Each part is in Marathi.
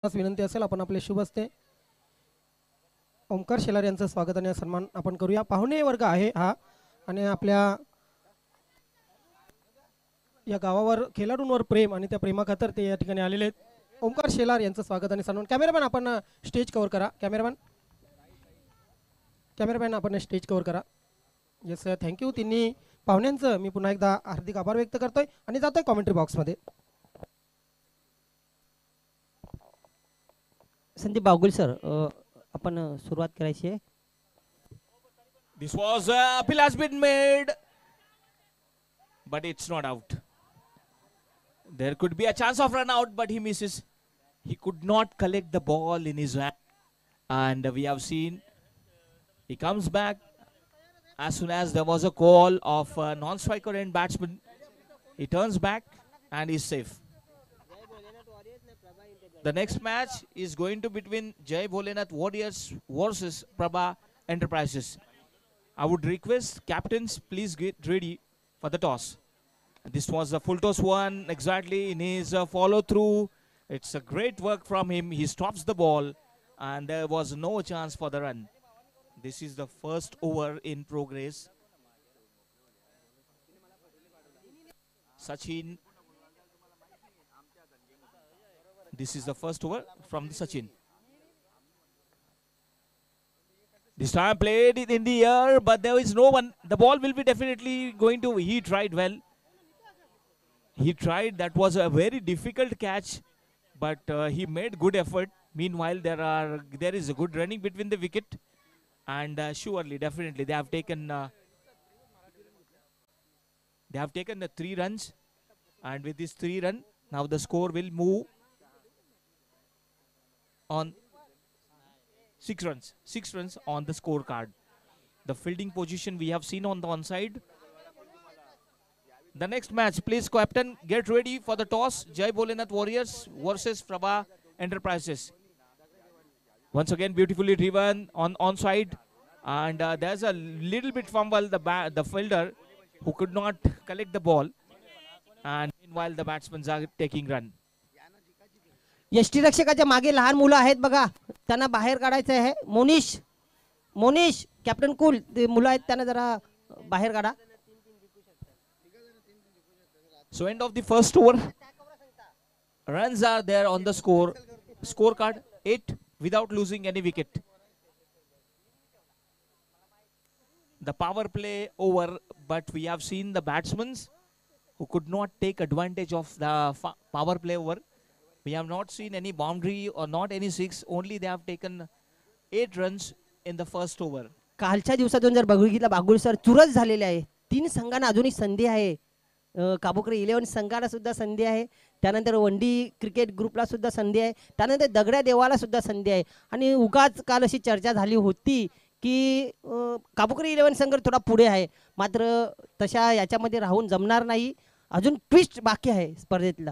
विनंती असेल आपण आपले शुभ हस्ते ओमकार शेलार यांचं स्वागत आणि सन्मान आपण करूया। पाहुणे वर्ग आहे हा आणि आपल्या या गावावर खेळाडूंवर प्रेम आणि त्या प्रेमाखातर ते या ठिकाणी आलेले आहेत। ओमकार शेलार यांचं स्वागत आणि सन्मान। कॅमेरामॅन आपण स्टेज कव्हर करा। कॅमेरामॅन आपण स्टेज कव्हर करा। Yes thank you. तिन्ही पाहुण्यांचं मी पुन्हा एकदा हार्दिक आभार व्यक्त करतोय आणि जातोय कमेंट्री बॉक्समध्ये। संदीप बागुल सर आपण सुरुवात करायची आहे। This was appeal has been made, but it's not out. There could be a chance of run out, but he misses. He could not collect the ball in his hand, and we have seen he comes back as soon as there was a call of a non-striker and batsman. He turns back and is safe. The next match is going to between Jai Bholenath Warriors versus Prabha Enterprises. I would request captains please get ready for the toss. This was a full toss one exactly in his follow through. It's a great work from him. He stops the ball and there was no chance for the run. This is the first over in progress. Sachin. This is the first over from the Sachin. This time played it in the air, but there is no one. The ball will be definitely going to. He tried well. He tried. That was a very difficult catch, but he made good effort. Meanwhile, there is a good running between the wicket, and surely, definitely, they have taken. They have taken the 3 runs, and with this 3 run, now the score will move on 6 runs. 6 runs on the scorecard. The fielding position we have seen on the onside. The next match, please captain get ready for the toss. Jai Bholenath Warriors versus Prabha Enterprises. Once again beautifully driven on onside, and there's a little bit fumble. The fielder who could not collect the ball, and meanwhile the batsmen are taking run. यष्टीरक्षकाच्या मागे लहान मुलं आहेत बघा, त्यांना बाहेर काढायचं आहे। मोनिश कॅप्टन कुल ते मुलं आहेत त्यांना जरा बाहेर काढा। So end of the first over. Runs are there on the scorecard 8 without losing any wicket. The power play over, but we have seen the batsmen who could not take advantage of the power play over. We have not seen any boundary or not any 6. Only they have taken 8 runs in the first over. कालच्या दिवसातून जर बघितलं बागुल सर चुरस झालेले आहे। 3 संघांना अजूनही संधी आहे। काबुकरी 11 संघाला सुद्धा संधी आहे, त्यानंतर वनडी क्रिकेट ग्रुपला सुद्धा संधी आहे, त्यानंतर दगड्या देवाला सुद्धा संधी आहे। आणि उगाच काल अशी चर्चा झाली होती की काबुकरी 11 संघ थोडा पुढे आहे, मात्र तशा याच्यामध्ये राहून जमणार नाही। अजून ट्विस्ट बाकी आहे स्पर्धेतला।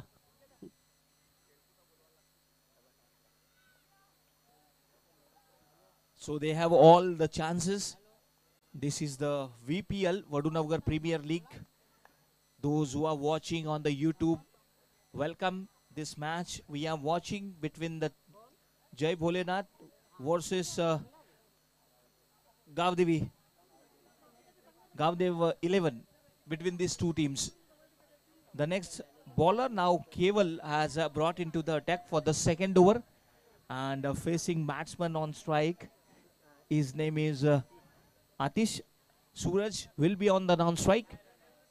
So they have all the chances. This is the VPL, Vadunavagar Premier League. Those who are watching on the YouTube, welcome this match. We are watching between the Jai Bholenath versus Gavdev 11, between these two teams. The next bowler now Keval has brought into the attack for the second over, and facing batsman on strike. His name is Atish. Suraj will be on the non-strike,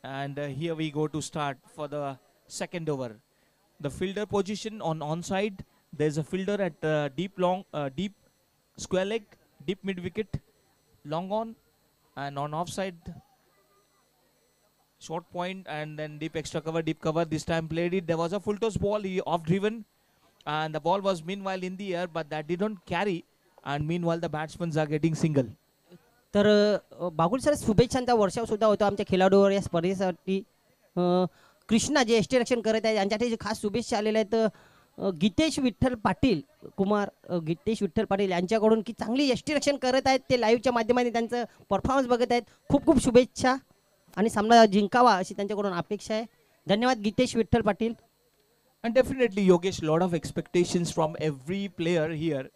and here we go to start for the second over. The fielder position on onside. There's a fielder at deep square leg, deep mid wicket, long on, and on offside, short point, and then deep extra cover, deep cover. This time played it. There was a full toss ball. He off driven, and the ball was meanwhile in the air, but that didn't carry. And meanwhile the batsmen are getting single. तर बागुल सर शुभेच्छांचा वर्षाव सुद्धा होतो आमच्या खेळाडूवर या स्पर्धेसाठी। कृष्णा जे यष्टीरक्षण करत आहेत यांच्यासाठी खास शुभेच्छा आलेल्या आहेत। गीतेश विठ्ठल पाटील कुमार, गीतेश विठ्ठल पाटील यांच्याकडून की चांगली यष्टीरक्षण करत आहेत, ते लाईव्हच्या माध्यमाने त्यांचं परफॉर्मन्स बघत आहेत। खूप खूप शुभेच्छा आणि सामना जिंकावा अशी त्यांच्याकडून अपेक्षा आहे। धन्यवाद Gitesh Vitthal Patil. And definitely, Yogesh, lot of expectations from every player here.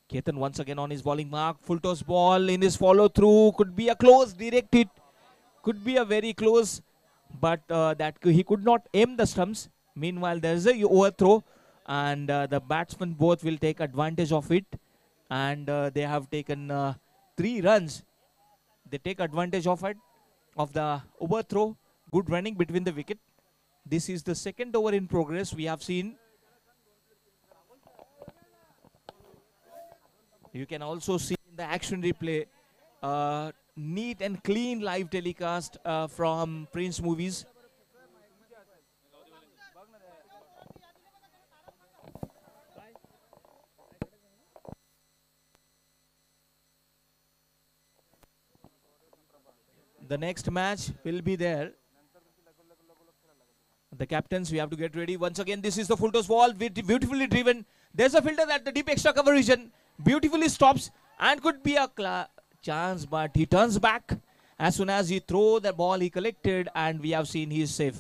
Ketan once again on his bowling mark. Full toss ball in his follow through. Could be a close direct hit. Could be a very close. But he could not aim the stumps. Meanwhile, there is a overthrow. And the batsmen both will take advantage of it. And they have taken 3 runs. They take advantage of it. Of the overthrow. Good running between the wicket. This is the second over in progress. We have seen. You can also see in the action replay neat and clean live telecast from Prince Movies. The next match will be there. The captains, we have to get ready. Once again, this is the full toss ball, beautifully driven. There's a fielder at the deep extra cover region. Beautifully stops and could be a chance, but he turns back. As soon as he throw the ball, he collected and we have seen he is safe.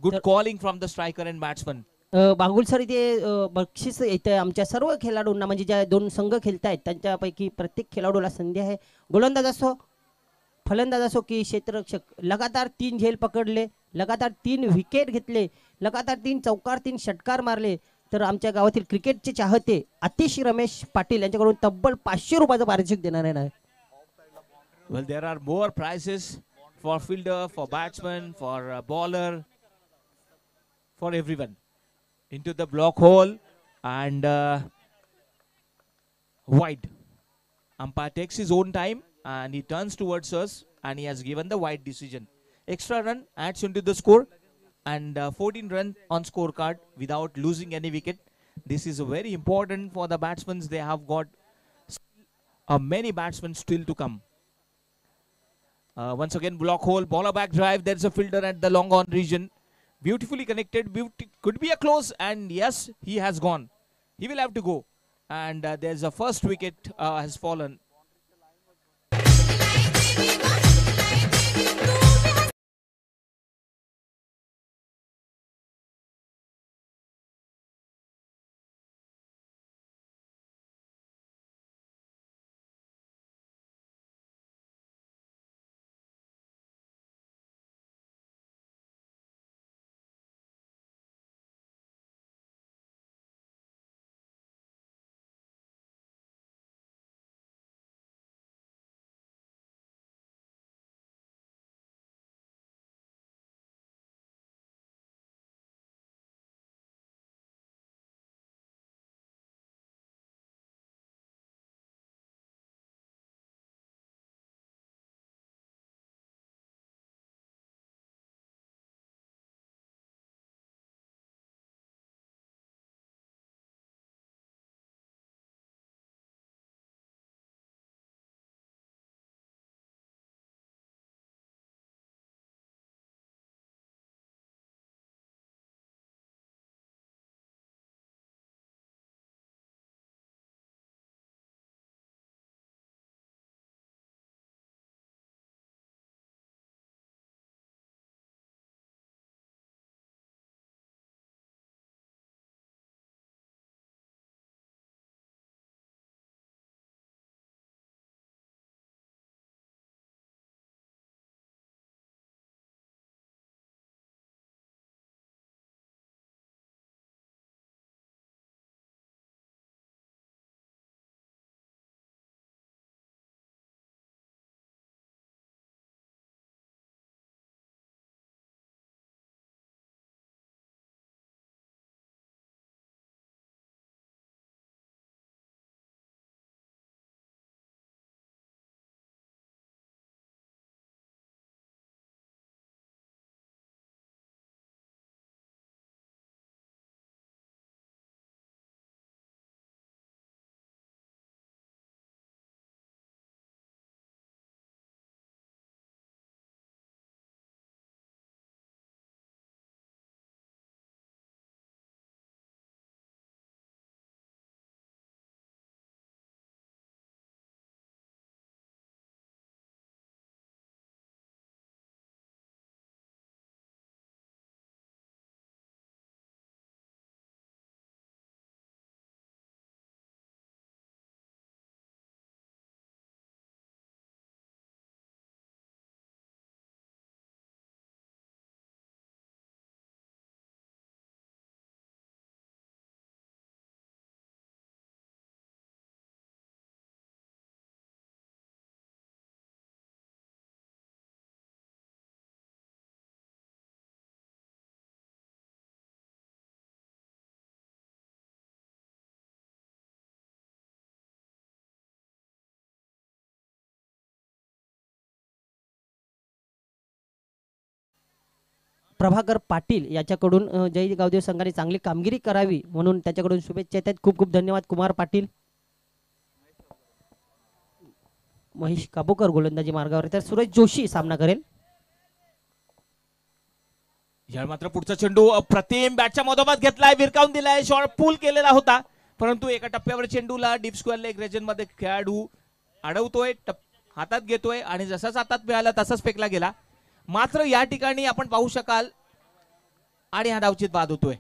Good calling from the striker and batsman. Bagul sir इथे बक्षीस येतं आमच्या सर्व खेळाडूंना म्हणजे ज्या 2 संघ खेळतायत त्यांच्यापैकी प्रत्येक खेळाडूला संधी आहे. गोलंदाज असो फलंदाज असो की क्षेत्ररक्षक लगातार 3 झेल पकडले, लगातार 3 विकेट घेतले, लगातार 3 चौकार 3 षटकार मारले. तर आमच्या गावातील क्रिकेटचे चाहते आतिश रमेश पाटील यांच्याकडून तब्बल 500 रुपयाचं पारितोषिक देणार आहे. Well, there are more prizes for fielder, for batsman, for bowler, for everyone. Into the block hole and wide. Umpire takes his own time and he turns towards us and he has given the wide decision. Extra run adds into the score and 14 runs on scorecard without losing any wicket. This is very important for the batsmen. They have got many batsmen still to come. Once again, block hole, bowler back drive. There's a fielder at the long on region. Beautifully connected. Could be a close, and yes, he has gone. He will have to go. And there's a first wicket has fallen. Prabhakar Patil याच्याकडून जय गावदेव संघाने चांगली कामगिरी करावी म्हणून त्याच्याकडून शुभेच्छा येतात. खूप खूप धन्यवाद कुमार पाटील. महेश काबोकर गोलंदाजी मार्गावर, तर सुरेश जोशी सामना करेल. या मात्र पुढचा चेंडू अप्रतिम बॅटच्या मधोमध घेतलाय, विरकावून दिलाय, शॉट पूल केलेला होता, परंतु एका टप्प्यावर चेंडूला डीप स्क्वेअर लेग रेजन मध्ये खेळाडू अडवतोय, हातात घेतोय आणि जसाच हातात मिळाला तसाच फेकला गेला. मात्र या ठिकाणी आपण पाहू शकाल आणि हा डावचित बाद होतोय.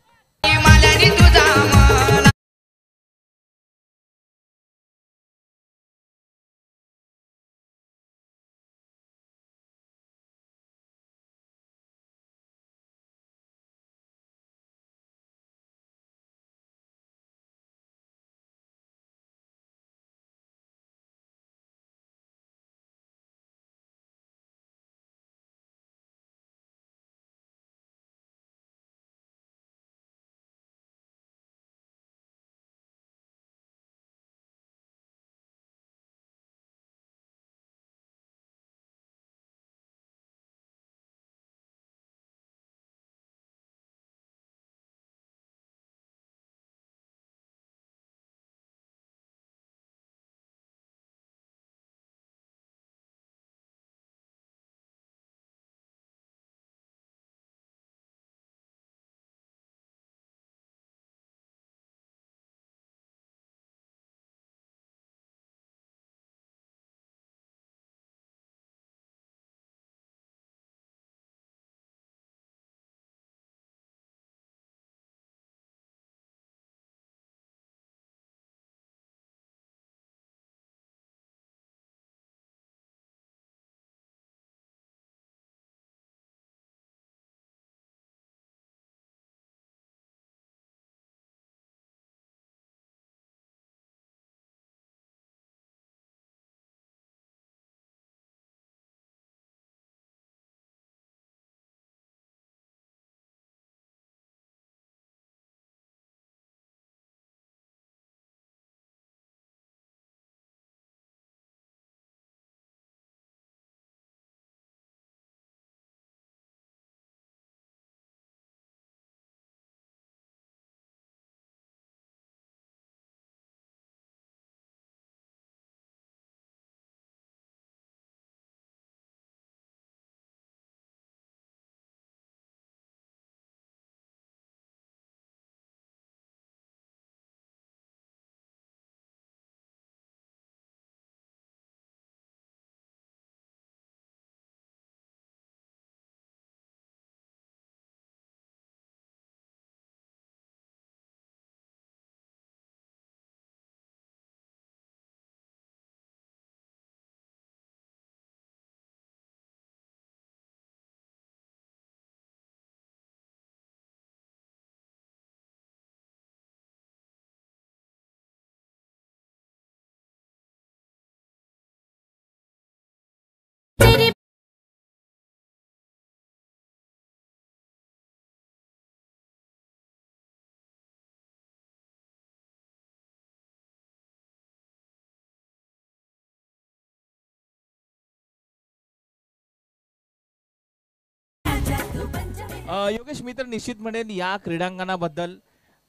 योगेश, मी तर निश्चित म्हणेन या क्रीडांगणाबद्दल,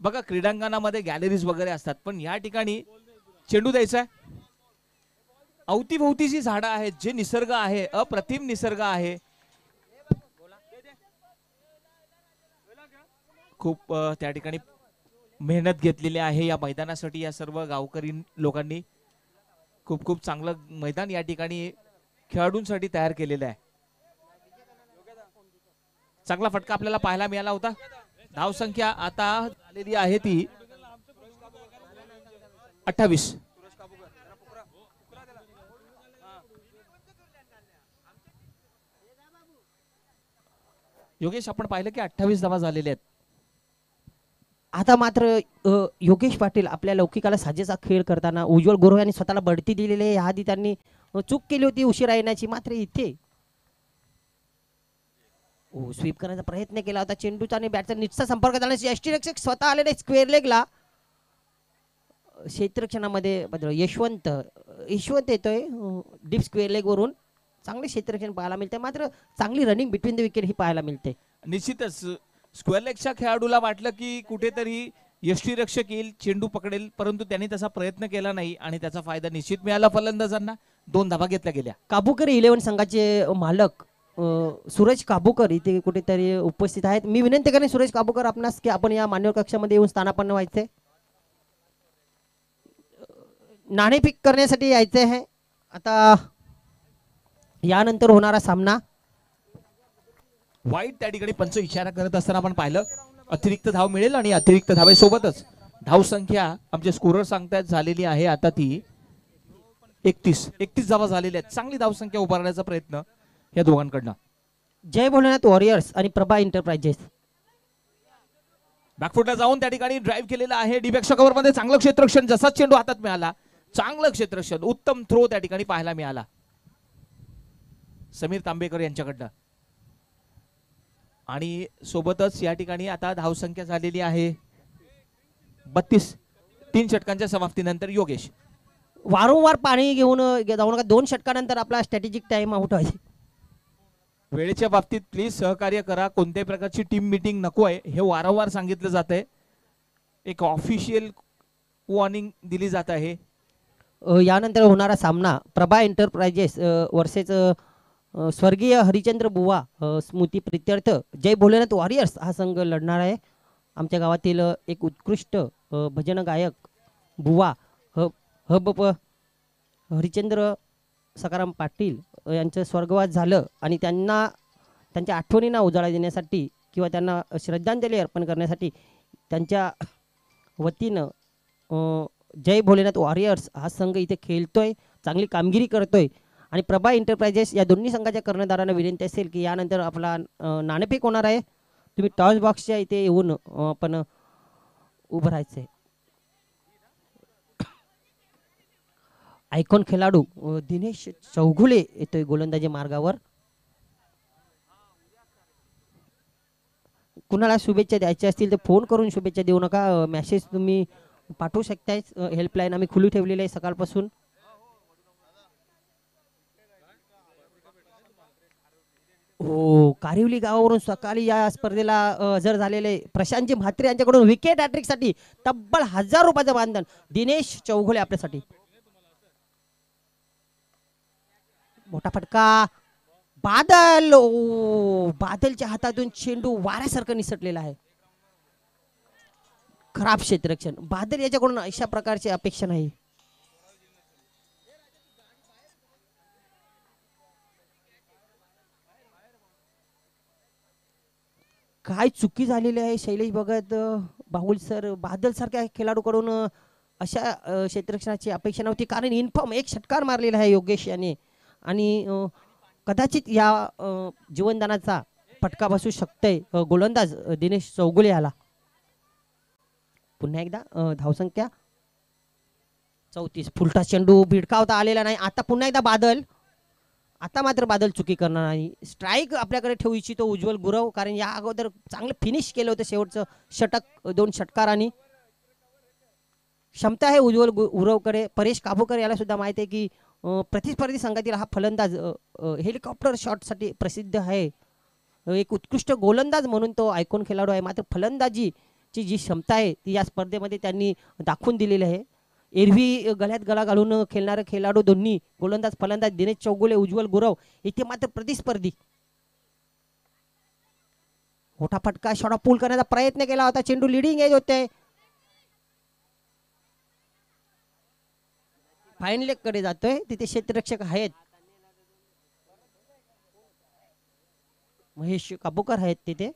बघा क्रीडांगणामध्ये गॅलरीज वगैरे असतात, पण या ठिकाणी चेंडू द्यायचा आहे, अवतीभोवतीची झाडं आहेत, जे निसर्ग आहे, अप्रतिम निसर्ग आहे, खूप त्या ठिकाणी मेहनत घेतलेली आहे या मैदानासाठी. या सर्व गावकरी लोकांनी खूप खूप चांगलं मैदान या ठिकाणी खेळाडूंसाठी तयार केलेलं आहे. चांगला फटका आपल्याला पाहायला मिळाला होता. धाव संख्या आता झालेली आहे ती 28. योगेश, आपण पाहिलं की 28 धावा झालेल्या आहेत. आता मात्र योगेश पाटील आपल्या लौकिकाला साजेसा खेळ करताना उज्ज्वल गोरे यांनी स्वतःला बढती दिलेली आहे. आधी त्यांनी चूक केली होती उशिरा येण्याची, मात्र इथे स्वीप करण्याचा प्रयत्न केला होता. चेंडूचा आणि बॅटचा नीटचा संपर्क झाला. यष्टीरक्षक स्वतः आलेले स्क्वेअर लेगला. क्षेत्ररक्षणामध्ये यशवंत येतोय डीप स्क्वेअर लेग वरून. चांगले क्षेत्ररक्षण पाहायला मिळते, मात्र चांगली रनिंग बिटवीन द विकेट ही पाहायला मिळते. निश्चितच स्क्वेअर लेगच्या खेळाडूला वाटलं की कुठेतरी यष्टीरक्षक येईल, चेंडू पकडेल, परंतु त्यांनी तसा प्रयत्न केला नाही आणि त्याचा फायदा निश्चित मिळाला फलंदाजांना. 2 धावा घेतल्या गेल्या. काबूकर 11 संघाचे मालक सूरज काबूकर इथे कुठेतरी उपस्थित आहेत. मी विनंती करेन सूरज काबूकर आपणास की आपण या मान्यवर कक्षामध्ये येऊन स्थानापन्न व्हायचे, नाणेफेक करण्यासाठी यायचे आहे. आता यानंतर होणारा सामना वाईट त्या ठिकाणी पंच इशारा करत असताना आपण पाहिलं. अतिरिक्त धाव मिळेल आणि अतिरिक्त धावेसोबतच धाव संख्या आमचे स्कोरर सांगतायत झालेली आहे आता ती 31 धावा झालेल्या आहेत. चांगली धावसंख्या उभारण्याचा प्रयत्न या दोघांकडनं. जय भोलेनाथ वॉरियर्स आणि प्रभा एंटरप्राइजेस बॅकफुटला जाऊन त्या ठिकाणी ड्राईव्ह केलेला आहे. डीबॅकच्या कव्हर मध्ये चांगलं क्षेत्ररक्षण, जसा चेंडू हातात मिळाला चांगलं क्षेत्ररक्षण, उत्तम थ्रो त्या ठिकाणी पाहायला मिळाला समीर तांबेकर यांच्याकडनं. आणि सोबतच या ठिकाणी आता धावसंख्या झालेली आहे 32. 3 षटकांच्या समाप्तीनंतर योगेश वारंवार पाणी घेऊन जाऊ नका. 2 षटकानंतर आपला स्ट्रॅटेजिक टाइम आउट व्हायचे. वेळेच्या बाबतीत प्लीज सहकार्य करा. कोणत्याही प्रकारची टीम मीटिंग नको आहे हे वारंवार सांगितलं जात आहे. एक ऑफिशियल वॉर्निंग दिली जात आहे. यानंतर होणारा सामना प्रभा एंटरप्राइजेस वर्सेस स्वर्गीय हरिचंद्र बुवा स्मृती प्रित्यर्थ जय भोलेनाथ वॉरियर्स हा संघ लढणार आहे. आमच्या गावातील एक उत्कृष्ट भजन गायक बुवा हब हरिचंद्र सकाराम पाटील यांचं स्वर्गवास झालं आणि त्यांना त्यांच्या आठवणींना उजाळा देण्यासाठी किंवा त्यांना श्रद्धांजली अर्पण करण्यासाठी त्यांच्या वतीनं जय भोलेनाथ वॉरियर्स हा संघ इथे खेळतोय, चांगली कामगिरी करतोय. आणि प्रभा एंटरप्राइजेस या दोन्ही संघाच्या कर्णधारांना विनंती असेल की यानंतर आपला नाणेफेक होणार आहे. तुम्ही टॉस बॉक्सच्या इथे येऊन आपण उभं राहायचंय. आयकॉन खेळाडू दिनेश चौगुले येतोय गोलंदाजी मार्गावर. कुणाला शुभेच्छा द्यायच्या असतील तर फोन करून शुभेच्छा देऊ नका. मेसेज तुम्ही पाठवू शकताय. हेल्पलाईन आम्ही खुली ठेवलेली आहे सकाळपासून. हो, कारिवली गावावरून सकाळी या स्पर्धेला हजर झालेले प्रशांतजी म्हात्रे यांच्याकडून विकेट हॅट्रिक साठी तब्बल 1000 रुपयाचं मानधन दिनेश चौगुले आपल्यासाठी. मोठा फटका, बादल. बादलच्या हातातून चेंडू वाऱ्यासारखं निसटलेला आहे. खराब क्षेत्ररक्षण. बादल याच्याकडून अशा प्रकारची अपेक्षा नाही. काय चुकी झालेली आहे शैलेश भगत, बाहुल सर. बादल सारख्या खेळाडूकडून अशा क्षेत्ररक्षणाची अपेक्षा नव्हती, कारण इन्फॉर्म एक षटकार मारलेला आहे योगेश याने आणि कदाचित या जीवनदानाचा फटका बसू शकते गोलंदाज दिनेश चौगुले याला. पुन्हा एकदा धावसंख्या 34. फुलटा चेंडू भिडकावता आलेला नाही. आता पुन्हा एकदा बादल. आता मात्र बादल चुकी करणार नाही. स्ट्राईक आपल्याकडे ठेवू इच्छितो उज्ज्वल गुरव, कारण या अगोदर चांगलं फिनिश केलं होतं शेवटचं षटक 2 षटकारांनी. क्षमता आहे उज्ज्वल गुरवकडे. परेश काबूकर याला सुद्धा माहिती आहे की प्रतिस्पर्धी संघातील हा फलंदाज हेलिकॉप्टर शॉटसाठी प्रसिद्ध आहे. एक उत्कृष्ट गोलंदाज म्हणून तो आयकॉन खेळाडू आहे. मात्र फलंदाजीची जी क्षमता आहे ती या स्पर्धेमध्ये त्यांनी दाखवून दिलेली आहे. एरवी गळ्यात गळा घालून खेळणारे खेळाडू दोन्ही गोलंदाज फलंदाज दिनेश चौगुले उज्ज्वल गुरव इथे मात्र प्रतिस्पर्धी. मोठा फटका, शॉट पूल करण्याचा प्रयत्न केला होता. चेंडू लिडिंग एज होते. फाईन लेग कडे जातोय. तिथे क्षेत्ररक्षक आहेत, महेश काबूकर आहेत तिथे.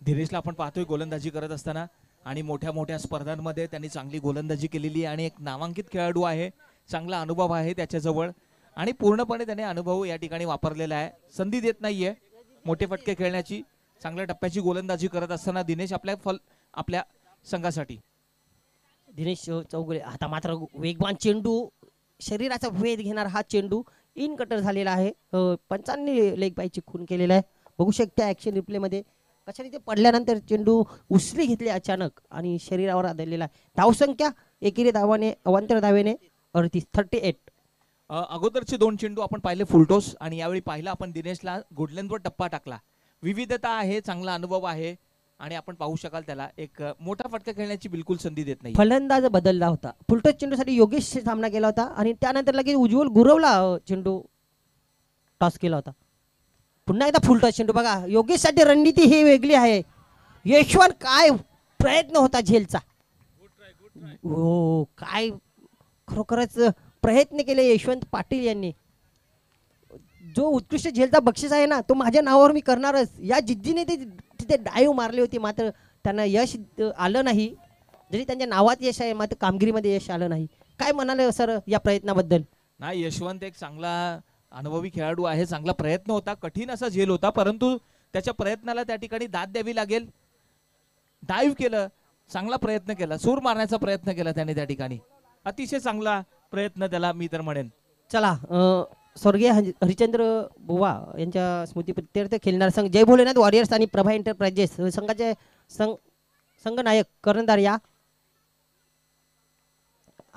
धीरेशला आपण पाहतोय गोलंदाजी करत असताना आणि मोठ्या मोठ्या स्पर्धांमध्ये त्यांनी चांगली गोलंदाजी केलेली आहे आणि एक नामांकित खेळाडू आहे. चांगला अनुभव आहे त्याच्याजवळ आणि पूर्णपणे त्याने अनुभव या ठिकाणी वापरलेला आहे. संधी देत नाहीये मोठे फटके खेळण्याची. चांगल्या टप्प्याची गोलंदाजी करत असताना दिनेश आपल्या संघासाठी. दिनेश चौगुले. आता मात्र वेगवान चेंडू, शरीराचा वेध घेणारा हा चेंडू इन कटर झालेला आहे. पंचांनी लेग बायची खून केलेला आहे. बघू शकता ऍक्शन रिप्ले मध्ये कशा रीते पडल्यानंतर चेंडू उसळी घेतली अचानक आणि शरीरावर आदळलेला आहे. धावसंख्या एकेरी धावाने अवांतर धावेने 38. अगोदरचे 2 चेंडू आपण पाहिले फुलटॉस आणि यावेळी पाहिला आपण दिनेशला गुडलेंथवर टप्पा टाकला. विविधता आहे, चांगला अनुभव आहे आणि आपण पाहू शकाल त्याला एक मोठा फटका खेळण्याची बिलकुल संधी देत नाही. फलंदाज बदलला होता. फुलटॉस चेंडूसाठी योगेश सामना केला होता आणि त्यानंतर लगेच उज्ज्वल गुरवला चेंडू टॉस केला होता. पुन्हा एकदा फुलटॉस चेंडू बघा. योगेशसाठी रणनीती ही वेगळी आहे. यशवंत काय प्रयत्न होता झेलचा. हो काय खरोखरच प्रयत्न केले यशवंत पाटील यांनी. जो उत्कृष्ट झेलचा बक्षीस आहे ना तो माझ्या नावावर मी करणारच या जिद्दीने ते तिथे डाईव्ह मारली होती. मात्र त्यांना यश आलं नाही. जरी त्यांच्या नावात यश आहे मात्र कामगिरीमध्ये यश आलं नाही. काय म्हणाले सर या प्रयत्नाबद्दल? नाही, यशवंत एक चांगला अनुभवी खेळाडू आहे. चांगला प्रयत्न होता, कठीण असा झेल होता, परंतु त्याच्या प्रयत्नाला त्या ठिकाणी दाद द्यावी लागेल. डाईव्ह केलं, चांगला प्रयत्न केला, सूर मारण्याचा प्रयत्न केला त्याने त्या ठिकाणी. अतिशय चांगला प्रयत्न त्याला मी तर म्हणेन. चला स्वर्गीय हरिचंद्र बुवा यांच्या स्मृतीप्रित्यर्थ खेळणार संघ जय भोलेनाथ वॉरियर्स आणि प्रभा एंटरप्राइजेस संघाचे संघनायक कर्णधार या.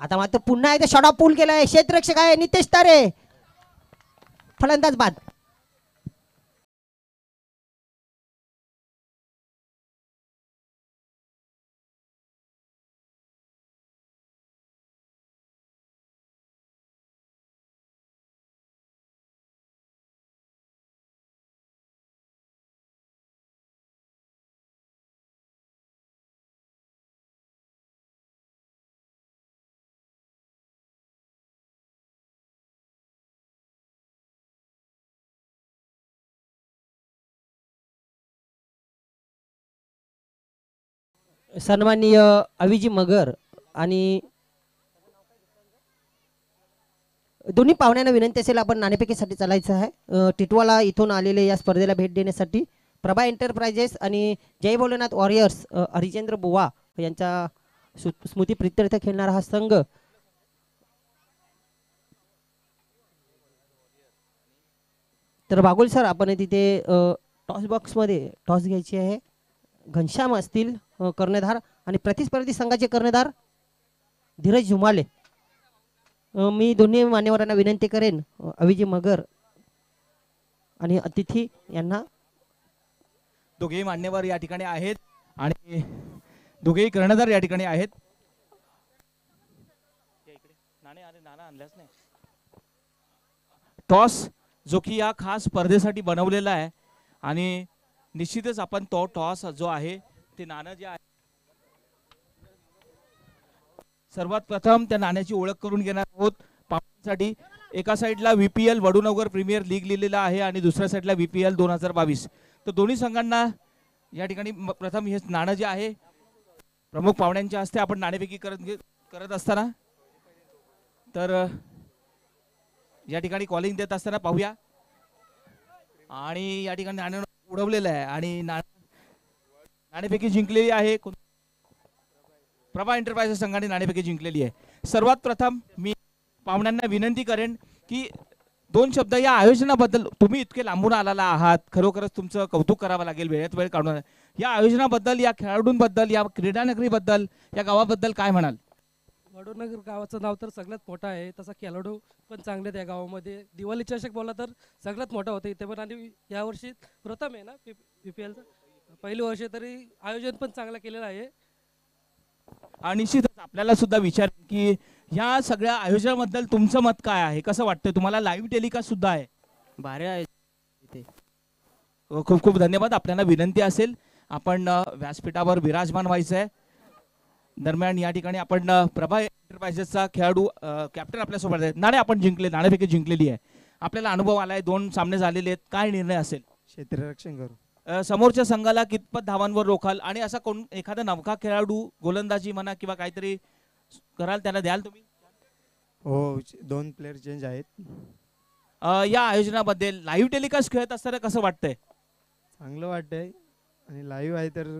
आता मात्र पुन्हा एकदा शॉट ऑफ पूल केलाय. क्षेत्ररक्षक आहे नितेश तारे. फलंदाज बाद. सन्माननीय अविजी मगर आणि दोन्ही पाहुण्यांना विनंती असेल आपण नाणेफेकीसाठी चालायचं आहे. टिटवाला इथून आलेले या स्पर्धेला भेट देण्यासाठी प्रभा एंटरप्राइजेस आणि जय भोलेनाथ वॉरियर्स हरिचंद्र बुवा यांचा स्मृती प्रित्यर्थ खेळणारा हा संघ. तर बागुल सर आपण तिथे टॉस बॉक्समध्ये टॉस घ्यायची आहे. घनश्याम असतील कर्णधार आणि प्रतिस्पर्धी संघाचे कर्णधार धीरज झुमाले. मी दोन्ही मान्यवरांना विनंती करेन अविजी मगर आणि अतिथी यांना. दोघेही मान्यवर या ठिकाणी आहेत आणि दोघेही कर्णधार या ठिकाणी आहेत. टॉस जो की या खास स्पर्धेसाठी बनवलेला आहे आणि निश्चितच आपण तो टॉस जो आहे ते नाणं जे आहे सर्वात प्रथम त्या नाण्याची ओळख करून घेणार आहोत पाहण्यासाठी. एका साईडला VPL वडूनगर प्रीमियर लीग लिहिलेला आहे आणि दुसऱ्या साईडला VPL 2022. तर दोन्ही संघांना या ठिकाणी प्रथम हे नाणं जे आहे प्रमुख पाहुण्यांच्या हस्ते आपण नाणेफेकी करत असताना तर या ठिकाणी कॉलिंग देत असताना पाहूया. आणि या ठिकाणी नाणं उडवलेलं आहे आणि नाणेफेकी जिंकलेली आहे. प्रभा एंटरप्राइजेस संघाने नाणेफेकी जिंकलेली आहे. सर्वात प्रथम मी पाहुण्यांना विनंती करेन की 2 शब्द या आयोजनाबद्दल. तुम्ही इतके लांबून आलेला आहात, खरोखरच तुमचं कौतुक करावं लागेल वेळेत वेळ काढून. या आयोजनाबद्दल, या खेळाडूंबद्दल, या क्रीडानगरीबद्दल, या गावाबद्दल काय म्हणाल? वडोनगर गावाचं नाव तर सगळ्यात मोठं आहे. तसा खेळाडू पण चांगले आहेत या गावामध्ये. दिवाळी चषक बोला तर सगळ्यात मोठा होता इथे पण. आणि यावर्षी प्रथम आहे ना PPLचं पहिली वर्ष, तरी आयोजन पण चांगलं केलेलं आहे. आणि निश्चितच आपल्याला सुद्धा विचार की ह्या सगळ्या आयोजनाबद्दल तुमचं मत काय आहे? कसं वाटतं तुम्हाला? लाईव्ह टेलिकास्ट सुद्धा आहे. भारी आहे इथे. खूप खूप धन्यवाद. आपल्याला विनंती असेल आपण व्यासपीठावर विराजमान व्हायचं आहे. दरम्यान या ठिकाणी आपण प्रभा एंटरप्राइजेसचा खेळाडू कॅप्टन आपल्यासोबत आहेत. नाणे आपण जिंकले, नाणेफेकी जिंकलेली आहे. आपल्याला अनुभव आलाय, 2 सामने झालेले आहेत. काय निर्णय असेल? क्षेत्ररक्षण करू. समोरच्या संघाला कितपत धावांवर रोखाल आणि असा कोण एखादा नवखा खेळाडू गोलंदाजी म्हणा किंवा काहीतरी कराल त्याला द्याल तुम्ही? हो, 2 प्लेयर चेंज आहेत. या आयोजनाबद्दल लाईव्ह टेलिकास्ट खेळत असताना कसं वाटतंय? चांगलं वाटतंय आणि लाईव्ह आहे तर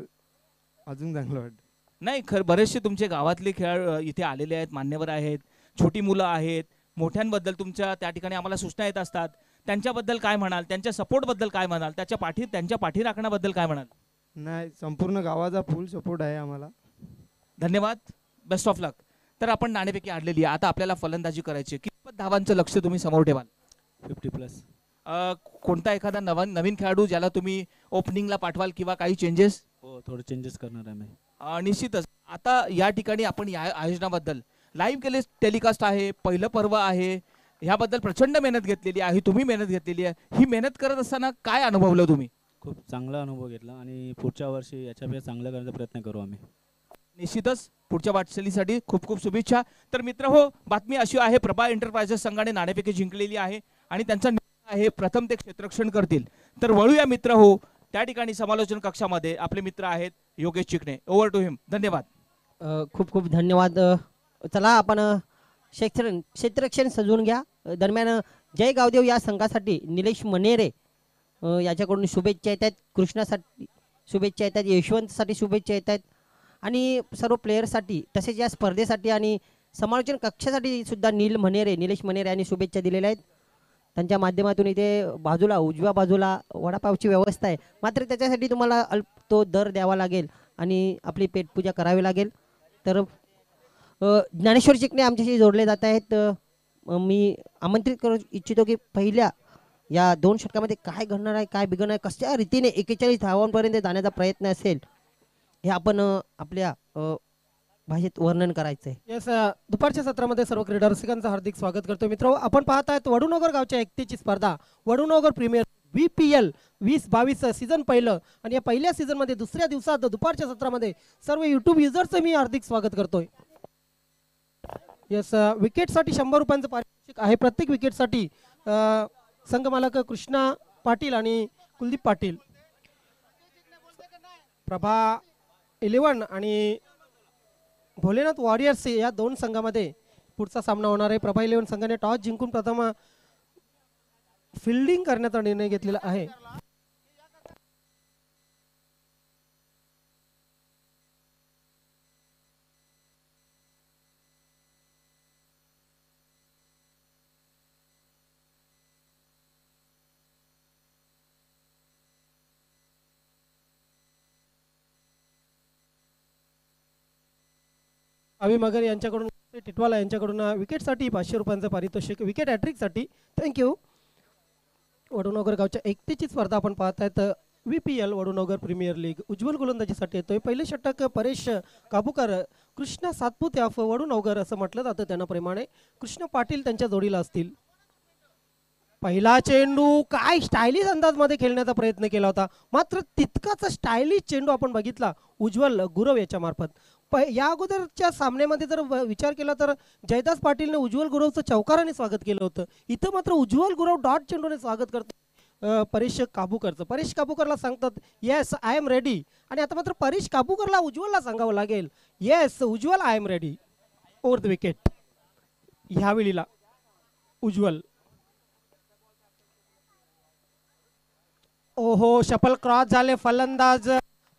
अजून चांगलं वाटतं. नाही, बरेचसे तुमचे गावातले खेळ इथे आलेले आहेत, मान्यवर आहेत, छोटी मुलं आहेत, मोठ्यांबद्दल तुमच्या त्या ठिकाणी आम्हाला सूचना येत असतात. त्यांच्याबद्दल काय म्हणाल? त्यांच्या सपोर्ट बद्दल काय म्हणाल? त्यांच्या पाठी राखण्याबद्दल काय म्हणाल? नाही, संपूर्ण गावाचा फुल सपोर्ट आहे आम्हाला. धन्यवाद, बेस्ट ऑफ लक. तर आपण नाणेफेकी हारलेली आहे. आता आपल्याला फलंदाजी करायची. कितपत धावांचं लक्ष तुम्ही समोर ठेवाल? 50+. कोणता एखादा नवीन खेळाडू ज्याला तुम्ही ओपनिंगला पाठवाल किंवा काही चेंजेस? हो, थोडे चेंजेस करणार आहे मी. निश्चितच. आता या ठिकाणी आपण या आयोजनाबद्दल लाईव्ह टेलिकास्ट आहे, पहिलं पर्व आहे, ह्याबद्दल प्रचंड मेहनत घेतलेली आहे, तुम्ही मेहनत घेतलेली आहे. ही मेहनत करत असताना काय अनुभवलं तुम्ही? खूप चांगला अनुभव घेतला आणि पुढच्या वर्षी याच्यापेक्षा चांगलं करण्याचा प्रयत्न करू आम्ही. निश्चितच पुढच्या वाटचालीसाठी खूप खूप शुभेच्छा. तर मित्र हो, बातमी अशी आहे, प्रभा एंटरप्राइजेस संघाने नाणेफेकी जिंकलेली आहे आणि त्यांचा निर्णय आहे प्रथम ते क्षेत्ररक्षण करतील. तर वळूया मित्र हो, त्या ठिकाणी समालोचन कक्षामध्ये आपले मित्र आहेत योगेश चिकणे. ओव्हर टू हिम. धन्यवाद. खूप खूप धन्यवाद. चला आपण क्षेत्ररक्षण सजवून घ्या. दरम्यान जय गावदेव या संघासाठी निलेश मनेरे याच्याकडून शुभेच्छा येत आहेत, कृष्णासाठी शुभेच्छा येत आहेत, यशवंतसाठी शुभेच्छा येत आहेत आणि सर्व प्लेयरसाठी तसेच या स्पर्धेसाठी आणि समालोचन कक्षासाठी सुद्धा निलेश मनेरे यांनी शुभेच्छा दिलेल्या आहेत. त्यांच्या माध्यमातून इथे बाजूला उजव्या बाजूला वडापावची व्यवस्था आहे, मात्र त्याच्यासाठी तुम्हाला तो दर द्यावा लागेल आणि आपली पेटपूजा करावी लागेल. तर ज्ञानेश्वर चिकणे आमच्याशी जोडले जात आहेत. मी आमंत्रित करू इच्छितो की पहिल्या या 2 षटकामध्ये काय घडणार आहे, काय बिघडणार आहे, कशा रीतीने 41 धावांपर्यंत जाण्याचा प्रयत्न असेल हे आपण आपल्या भाषेत वर्णन करायचं आहे. येस, दुपारच्या सत्रामध्ये सर्व क्रीडा रसिकांचं हार्दिक स्वागत करतो. मित्र, आपण पाहत आहेत वडूनगर गावच्या एकतेची स्पर्धा, वडूनगर प्रीमियर VPL 2022 सीझन पहिलं. आणि या पहिल्या सीझनमध्ये दुसऱ्या दिवसात दुपारच्या सत्रामध्ये सर्व यूट्यूब युजर्सचं मी हार्दिक स्वागत करतोय. येस, विकेटसाठी 100 रुपयांचं पारितोषिक आहे प्रत्येक विकेटसाठी. संघमालक कृष्णा पाटील आणि कुलदीप पाटील. प्रभा 11 आणि भोलेनाथ वॉरियर्स या 2 संघामध्ये पुढचा सामना होणार आहे. प्रभा 11 संघाने टॉस जिंकून प्रथम फिल्डिंग करण्याचा निर्णय घेतलेला आहे. अभि मगर यांच्याकडून टिटवाला यांच्याकडून विकेटसाठी 500 रुपयांचं पारितोषिक, विकेट हॅट्रिकसाठी. थँक्यू. वडूनगर गावच्या एकतेची स्पर्धा आपण पाहत आहेत. VPL वडूनगर प्रीमियर लीग उज्ज्वल गोलंदाजीसाठी येतोय. पहिले षटक परेश काबूकर, कृष्णा सातपुते ऑफ वडूनगर असं म्हटलं जातं त्यांना प्रेमाने. कृष्ण पाटील त्यांच्या जोडीला असतील. पहिला चेंडू काय स्टायलिश अंदाजमध्ये खेळण्याचा प्रयत्न केला होता, मात्र तितकाच स्टायलिश चेंडू आपण बघितला उज्ज्वल गुरव याच्या मार्फत. या अगोदरच्या सामन्यामध्ये जर विचार केला तर जयदास पाटीलने उज्ज्वल गुरवचं चौकाराने स्वागत केलं होतं. इथं मात्र उज्ज्वल गुरव डॉट चेंडूने स्वागत करतो परेश काबूकरचं. परेश काबूकरला सांगतात येस आय एम रेडी, आणि आता मात्र परेश काबूकरला उज्ज्वलला सांगावं लागेल yes Ujjwal I am ready. Over the wicket ह्यावेळीला उज्ज्वल. ओहो, शफल क्रॉस झाले. फलंदाज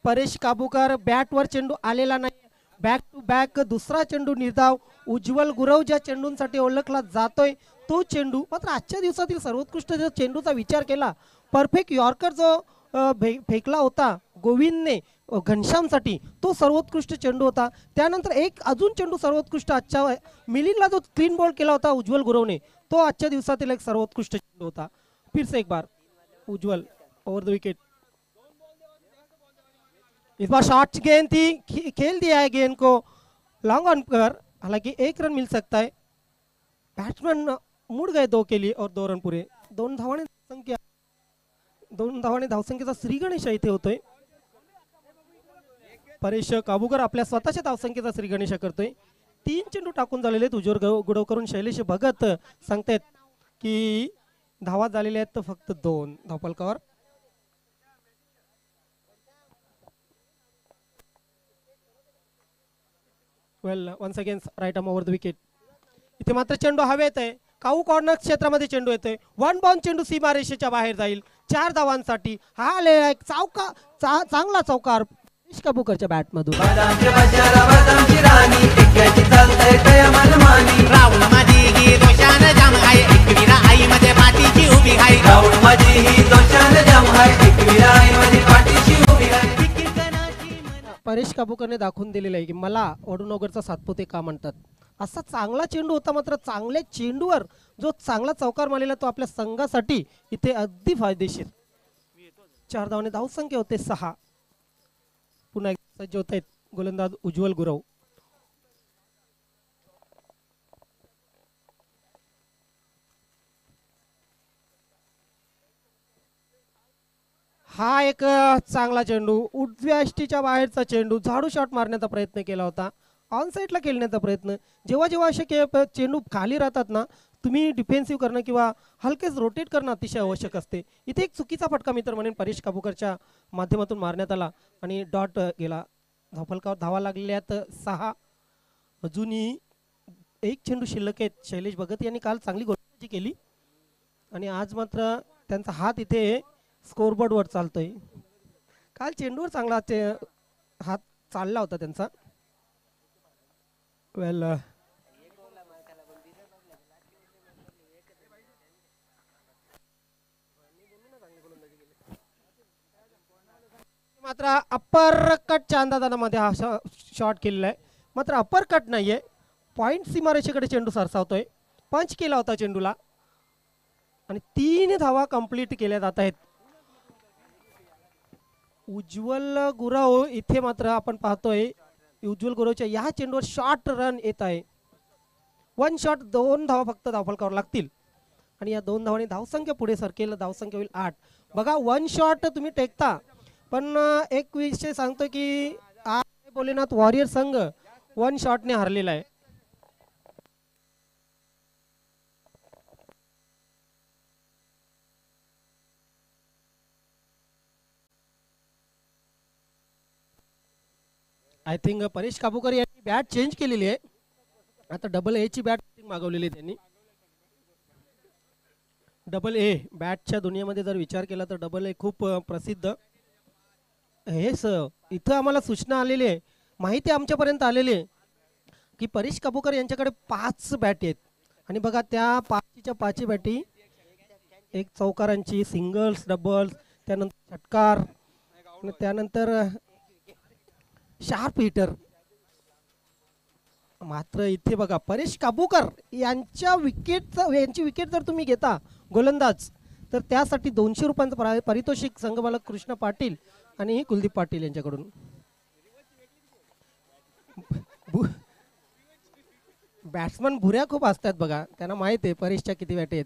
परेश काबूकर, बॅटवर चेंडू आलेला नाही. बॅक टू बॅक दुसरा चेंडू निर्धाव. उज्ज्वल गुरव ज्या चेंडूंसाठी ओळखला जातोय तो चेंडू, मात्र आजच्या दिवसातील सर्वोत्कृष्ट जो चेंडूचा विचार केला, परफेक्ट यॉर्कर जो फेकला होता गोविंदने घनश्यामसाठी, तो सर्वोत्कृष्ट चेंडू होता. त्यानंतर एक अजून चेंडू सर्वोत्कृष्ट आजच्या मिलिंदला जो क्लीन बॉल केला होता उज्ज्वल गुरवने, तो आजच्या दिवसातील एक सर्वोत्कृष्ट चेंडू होता. फिर से एक बार उज्ज्वल ओवर द विकेट. इस बार शॉर्ट गेंद थी, खेल दिया है गेंद को लॉन्ग ऑन पर, हालांकि 1 रन मिल सकता है. बैट्समैन मुड़ गए 2 के लिए और 2 रन पुरे. 2 धावाने धावसंख्येचा श्रीगणेश इथे होतोय. परेश काबूकर आपल्या स्वतःच्या धावसंख्येचा श्रीगणेश करतोय. 3 चेंडू टाकून झालेले आहेत. उज्ज्वल गुरव करून शैलेश भगत सांगतायत की धावा झालेल्या आहेत फक्त 2 धावफलकावर. Well once again right arm over the wicket. इथे मात्र चेंडू हवेत आहे. काऊ कॉर्नर क्षेत्रामध्ये चेंडू येतोय. 1 बाउंड चेंडू सीमारेषेच्या बाहेर जाईल 4 धावांसाठी. हा आलेला एक चांगला चौकार काबूकरच्या बॅट मधून. परेश काबूकरने दाखवून दिलेलं आहे की मला वडूनगरचा सातपुते का म्हणतात. असा चांगला चेंडू होता, मात्र चांगल्या चेंडूवर जो चांगला चौकार मारलेला तो आपल्या संघासाठी इथे अगदी फायदेशीर. 4 धावाने धावसंख्या होते 6. पुन्हा एकदा सज्ज होत आहेत गोलंदाज उज्ज्वल गुरव. हा एक चांगला चेंडू, उजव्या यष्टीच्या बाहेरचा चेंडू, झाडू शॉट मारण्याचा प्रयत्न केला होता, ऑन साईडला खेळण्याचा प्रयत्न. जेव्हा जेव्हा असे चेंडू खाली राहतात ना, तुम्ही डिफेन्सिव्ह करणं किंवा हलकेच रोटेट करणं अतिशय आवश्यक असते. इथे एक चुकीचा फटका मी तर म्हणेन परेश काबूकरच्या माध्यमातून मारण्यात आला आणि डॉट गेला. धावफलकावर धावा लागलेल्यात 6. अजूनही एक चेंडू शिल्लक आहेत. शैलेश भगत यांनी काल चांगली गोलंदाजी केली आणि आज मात्र त्यांचा हात इथे स्कोरबोर्डवर चालतोय. काल चेंडूवर चांगला हात चालला होता त्यांचा. वेल मात्र अप्पर कटच्या अंदाजामध्ये हा शॉट केलेला आहे, मात्र अप्पर कट नाहीये. पॉइंट सीमारेषेकडे चेंडू सरसावतोय. पंच केला होता चेंडूला आणि 3 धावा कंप्लीट केल्या जात आहेत. उज्ज्वल गुरव इथे मात्र आपण पाहतोय उज्ज्वल गुरवच्या या चेंडूवर शॉर्ट रन येत आहे. 1 शॉट 2 धावा फक्त धावफलकावर लागतील आणि या 2 धावांनी धावसंख्या पुढे सरकेल. धावसंख्या होईल 8. बघा 1 शॉट तुम्ही टेकता, पण एक विषय सांगतो की आज भोलेनाथ वॉरियर संघ 1 शॉटने हरलेला आहे. आय थिंक परेश काबूकर यांनी बॅट चेंज केलेली आहे. आता डबल ए ची बॅट मागवलेली आहे त्यांनी. डबल ए बॅटच्या दुनियेमध्ये जर विचार केला तर डबल ए खूप प्रसिद्ध. हे सर इथं आम्हाला सूचना आलेली आहे, माहिती आमच्यापर्यंत आलेली आहे की परेश काबूकर यांच्याकडे 5 बॅटी आहेत आणि बघा त्या 5च्या 5 बॅटी एक चौकारांची, सिंगल्स, डबल्स, त्यानंतर षटकार, त्यानंतर शार्प हिटर. मात्र इथे बघा परेश काबूकर यांची विकेट जर तुम्ही घेता गोलंदाज तर त्यासाठी 200 रुपयांचं पारितोषिक संघमालक कृष्ण पाटील आणि कुलदीप पाटील यांच्याकडून. बॅट्समन भुऱ्या खूप असतात बघा, त्यांना माहित आहे परेशच्या किती बॅटी आहेत.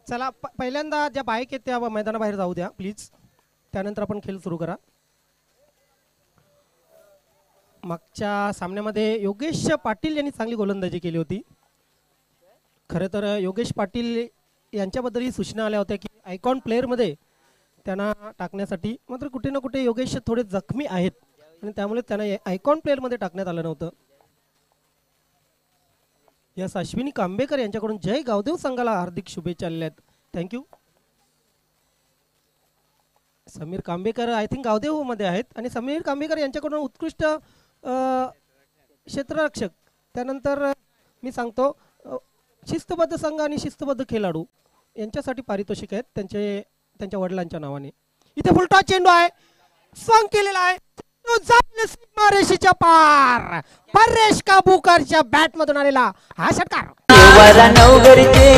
चला पहिल्यांदा ज्या बाईक आहेत त्या मैदानाबाहेर जाऊ द्या प्लीज, त्यानंतर आपण खेळ सुरू करा. मागच्या सामन्यामध्ये योगेश पाटील यांनी चांगली गोलंदाजी केली होती. खरं तर योगेश पाटील यांच्याबद्दलही सूचना आल्या होत्या की आयकॉन प्लेअरमध्ये त्यांना टाकण्यासाठी, मात्र कुठे ना कुठे योगेश थोडे जखमी आहेत आणि त्यामुळे त्यांना आयकॉन प्लेअरमध्ये टाकण्यात आलं नव्हतं. यस अश्विनी कांबेकर यांच्याकडून जय गावदेव संघाला हार्दिक शुभेच्छा आलेल्या आहेत. Thank you. Sameer Kambekar I think Gavdev मध्ये आहेत आणि समीर कांबेकर यांच्याकडून उत्कृष्ट क्षेत्ररक्षक, त्यानंतर मी सांगतो शिस्तबद्ध संघ आणि शिस्तबद्ध खेळाडू यांच्यासाठी पारितोषिक आहेत त्यांच्या वडिलांच्या नावाने. इथे फुलटॉस चेंडू आहे, स्वांग केलेला आहे, सीमारेषेच्या पार. परेश काबूकरच्या बॅट मधून आलेला हा षटकार. वारा नवगरचे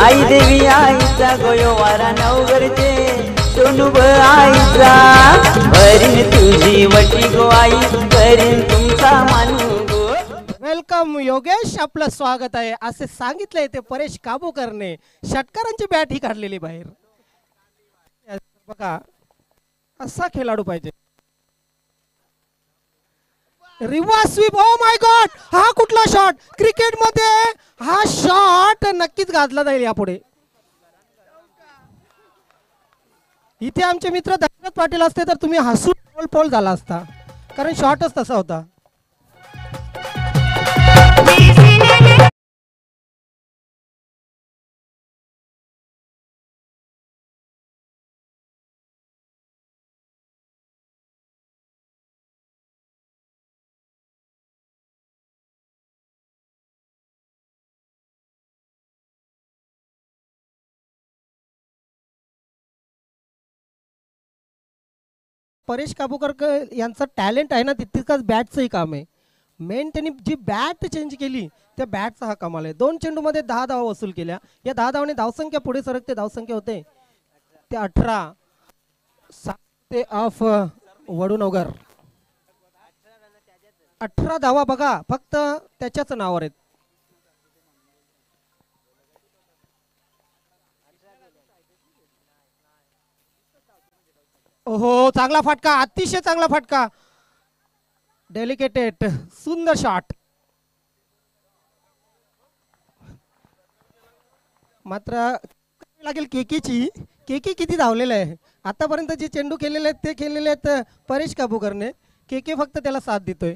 आई देवी आईचा गोयो वारा नवगरचे सोनूब आईचा भरीन तुझी वटी गो आई भरीन तुमचा मानू गो. वेलकम योगेश, आपलं स्वागत आहे असे सांगितलंय ते परेश काबूकरने. षटकारांची बॅट ही काढलेली बाहेर. बघा असा खेळाडू पाहिजे. Reverse sweep, oh my god, हा कुठला शॉट क्रिकेट मध्ये. हा शॉट नक्कीच गाजला जाईल यापुढे. इथे आमचे मित्र दशरथ पाटील असते तर तुम्ही हसून पोल झाला असता, कारण शॉटच तसा होता. परेश काबूकर यांचं टॅलेंट आहे ना तितकंच बॅटचंही काम आहे. मेन त्यांनी जी बॅट चेंज केली त्या बॅटचा हा कमाल आहे. 2 चेंडूमध्ये 10 धावा वसूल केल्या. या 10 धावाने धावसंख्या पुढे सरकते. धावसंख्या होते ते 18. 7 ते ऑफ वडूनगर. 18 धावा बघा फक्त त्याच्याच नावावर आहेत. ओहो चांगला फटका, अतिशय चांगला फटका, डेलिकेटेड सुंदर शॉट. मात्र लागेल केकीची. केकी किती धावलेला आहे आतापर्यंत जे चेंडू केलेले आहेत ते केलेले आहेत परेश काबूकरने. केके फक्त त्याला साथ देतोय.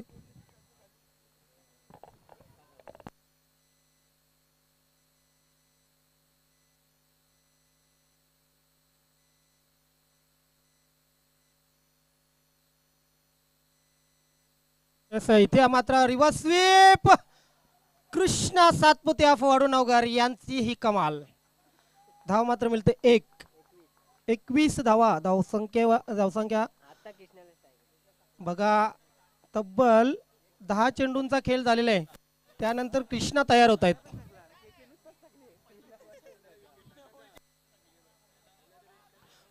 इथे मात्र reverse sweep. Krishna Satpute of Vadunagar यांची ही कमाल. धाव मात्र मिळते 21 धावा. धावसंख्या बघा तब्बल 10 चेंडूंचा खेळ झालेला आहे. त्यानंतर कृष्णा तयार होत आहेत.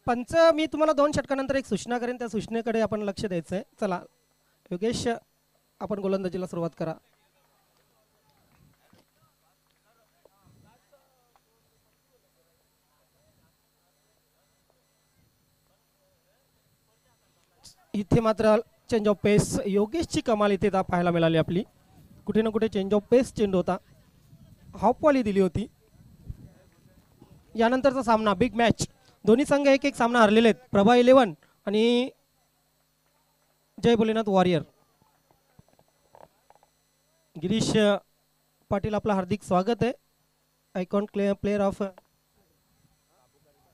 पंच मी तुम्हाला 2 षटकानंतर एक सूचना करेन. त्या सूचनेकडे आपण लक्ष द्यायचंय. चला योगेश आपण गोलंदाजीला सुरुवात करा. इथे मात्र चेंज ऑफ पेस. योगेशची कमाल इथे पाहायला मिळाली आपली. कुठे ना कुठे चेंज ऑफ पेस चेंडू होता. हॉपवाली दिली होती. यानंतरचा सामना बिग मॅच. दोन्ही संघ एक एक सामना हरलेले आहेत. प्रभा 11 आणि जय भोलेनाथ वॉरियर. गिरीश पाटील आपलं हार्दिक स्वागत आहे. आयकॉन प्लेयर ऑफ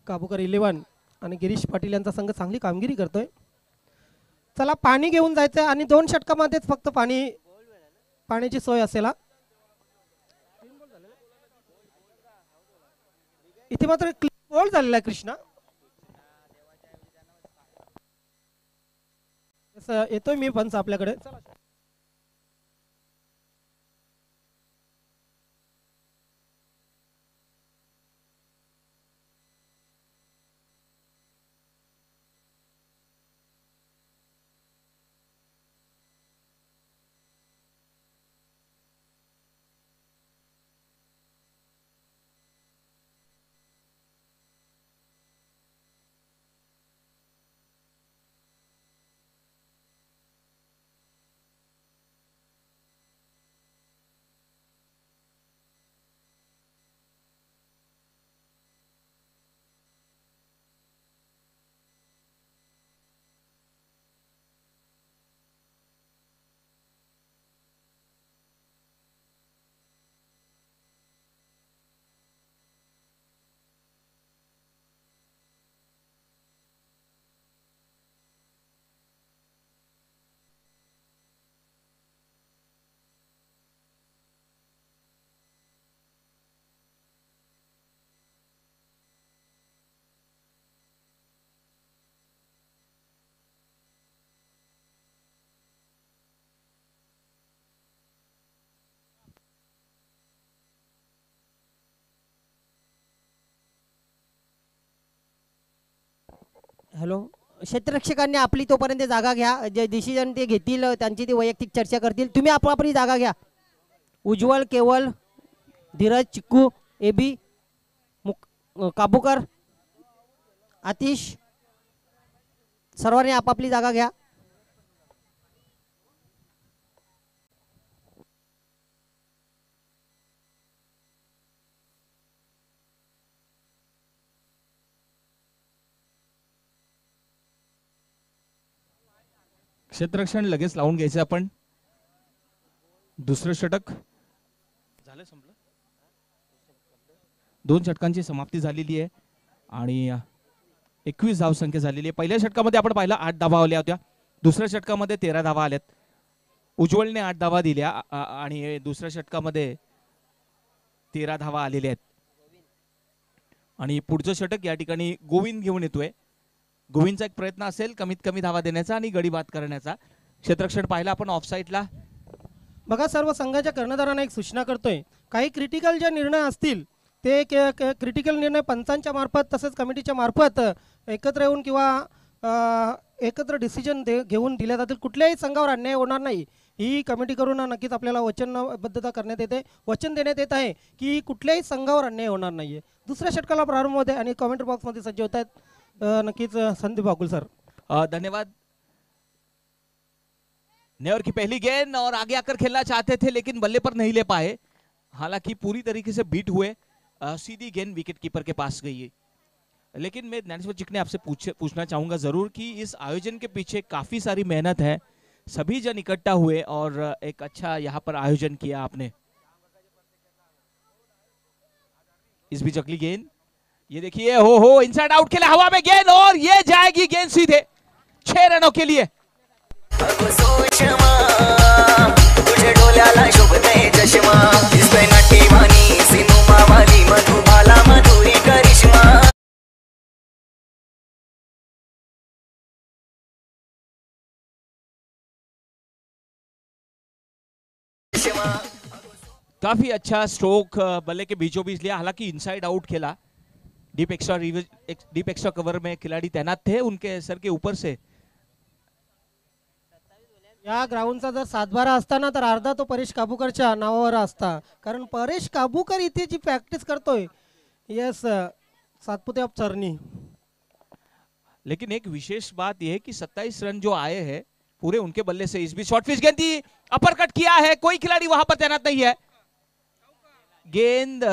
काबूकर 11 आणि गिरीश पाटील यांचा संघ चांगली कामगिरी करतोय. चला पाणी घेऊन जायचं आणि 2 षटकामध्येच फक्त पाण्याची सोय असेल. इथे मात्र बॉल झालेला आहे कृष्णा. येतोय मी पंच आपल्याकडे. हॅलो, क्षेत्ररक्षकांनी आपली तोपर्यंत जागा घ्या. जे डिसिजन ते घेतील त्यांची ती वैयक्तिक चर्चा करतील. तुम्ही आपली जागा घ्या. उज्ज्वल, केवल, धीरज, चिक्कू, एबी, काबूकर, आतिश सर्वांनी आपापली जागा घ्या. क्षेत्ररक्षण लगेच लावून घ्यायचं आपण. दुसरं षटक झालं, संपलं. 2 षटकांची समाप्ती झालेली आहे आणि 21 धावसंख्या झालेली आहे. पहिल्या षटकामध्ये आपण पाहिलं 8 धावा आल्या होत्या. दुसऱ्या षटकामध्ये 13 धावा आल्यात. उज्ज्वलने 8 धावा दिल्या आणि दुसऱ्या षटकामध्ये 13 धावा आलेल्या आहेत. आणि पुढचं षटक या ठिकाणी गोविंद घेऊन येतोय. गोविंदचा एक प्रयत्न असेल कमीत कमी धावा देण्याचा आणि गडी बाद करण्याचा. क्षेत्ररक्षण पाहिला आपण ऑफ साईडला. बघा, सर्व संघाच्या कर्णधारांना एक सूचना करतोय, काही क्रिटिकल जे निर्णय असतील ते क्रिटिकल निर्णय पंचांच्या मार्फत तसेच कमिटीच्या मार्फत एकत्र येऊन किंवा एकत्र डिसिजन घेऊन दिल्या जातील. कुठल्याही संघावर अन्याय होणार नाही ही कमिटी करून नक्कीच आपल्याला वचनबद्धता करण्यात येते, वचन देण्यात येत आहे की कुठल्याही संघावर अन्याय होणार नाही आहे. दुसऱ्या षटकाला प्रारंभ होते आणि कमेंट बॉक्समध्ये सज्ज होत आहेत नक्कीच संदीप बागुल सर. धन्यवाद. नेवर की पहली गेंद और आगे आकर खेलना चाहते थे लेकिन बल्ले पर नहीं ले पाए. हालांकि पूरी तरीके से बीट हुए. सीधी गेंद विकेट कीपर के पास गई है. लेकिन मैं ज्ञानेश्वर चिकने आपसे पूछना चाहूंगा जरूर कि इस आयोजन के पीछे काफी सारी मेहनत है, सभी जन इकट्ठा हुए और एक अच्छा यहाँ पर आयोजन किया आपने. इस बीच अगली गेंद, ये देखिए, हो इनसाइड आउट खेला हवा में गेंद और ये जाएगी गेंद सीधे 6 रनों के लिए. तुझे डोल्याला शोभते चष्मा, दिसतोय नटीवाणी सिनेमावाली मधुबाला मधुरी करिश्मा. काफी अच्छा स्ट्रोक बल्ले के बीचों बीच लिया. हालांकि इनसाइड आउट खेला. डीप एक्स्ट्रा कवर में खिलाड़ी तैनात थे, उनके सर के ऊपर से. या ग्राउंडचा जर 7-12 असता ना तर अर्धा तो परेश काबूकरच्या नावावर असता, कारण परेश काबूकर इथे जी प्रॅक्टिस करतोय. यस, सातपुते ऑफ चरनी. लेकिन एक विशेष बात यह है कि 27 रन जो आए हैं पूरे उनके बल्ले से. इस बीच शॉर्ट पिच गेंद थी, अपर कट किया है, कोई खिलाड़ी वहां पर तैनात नहीं है. गेंद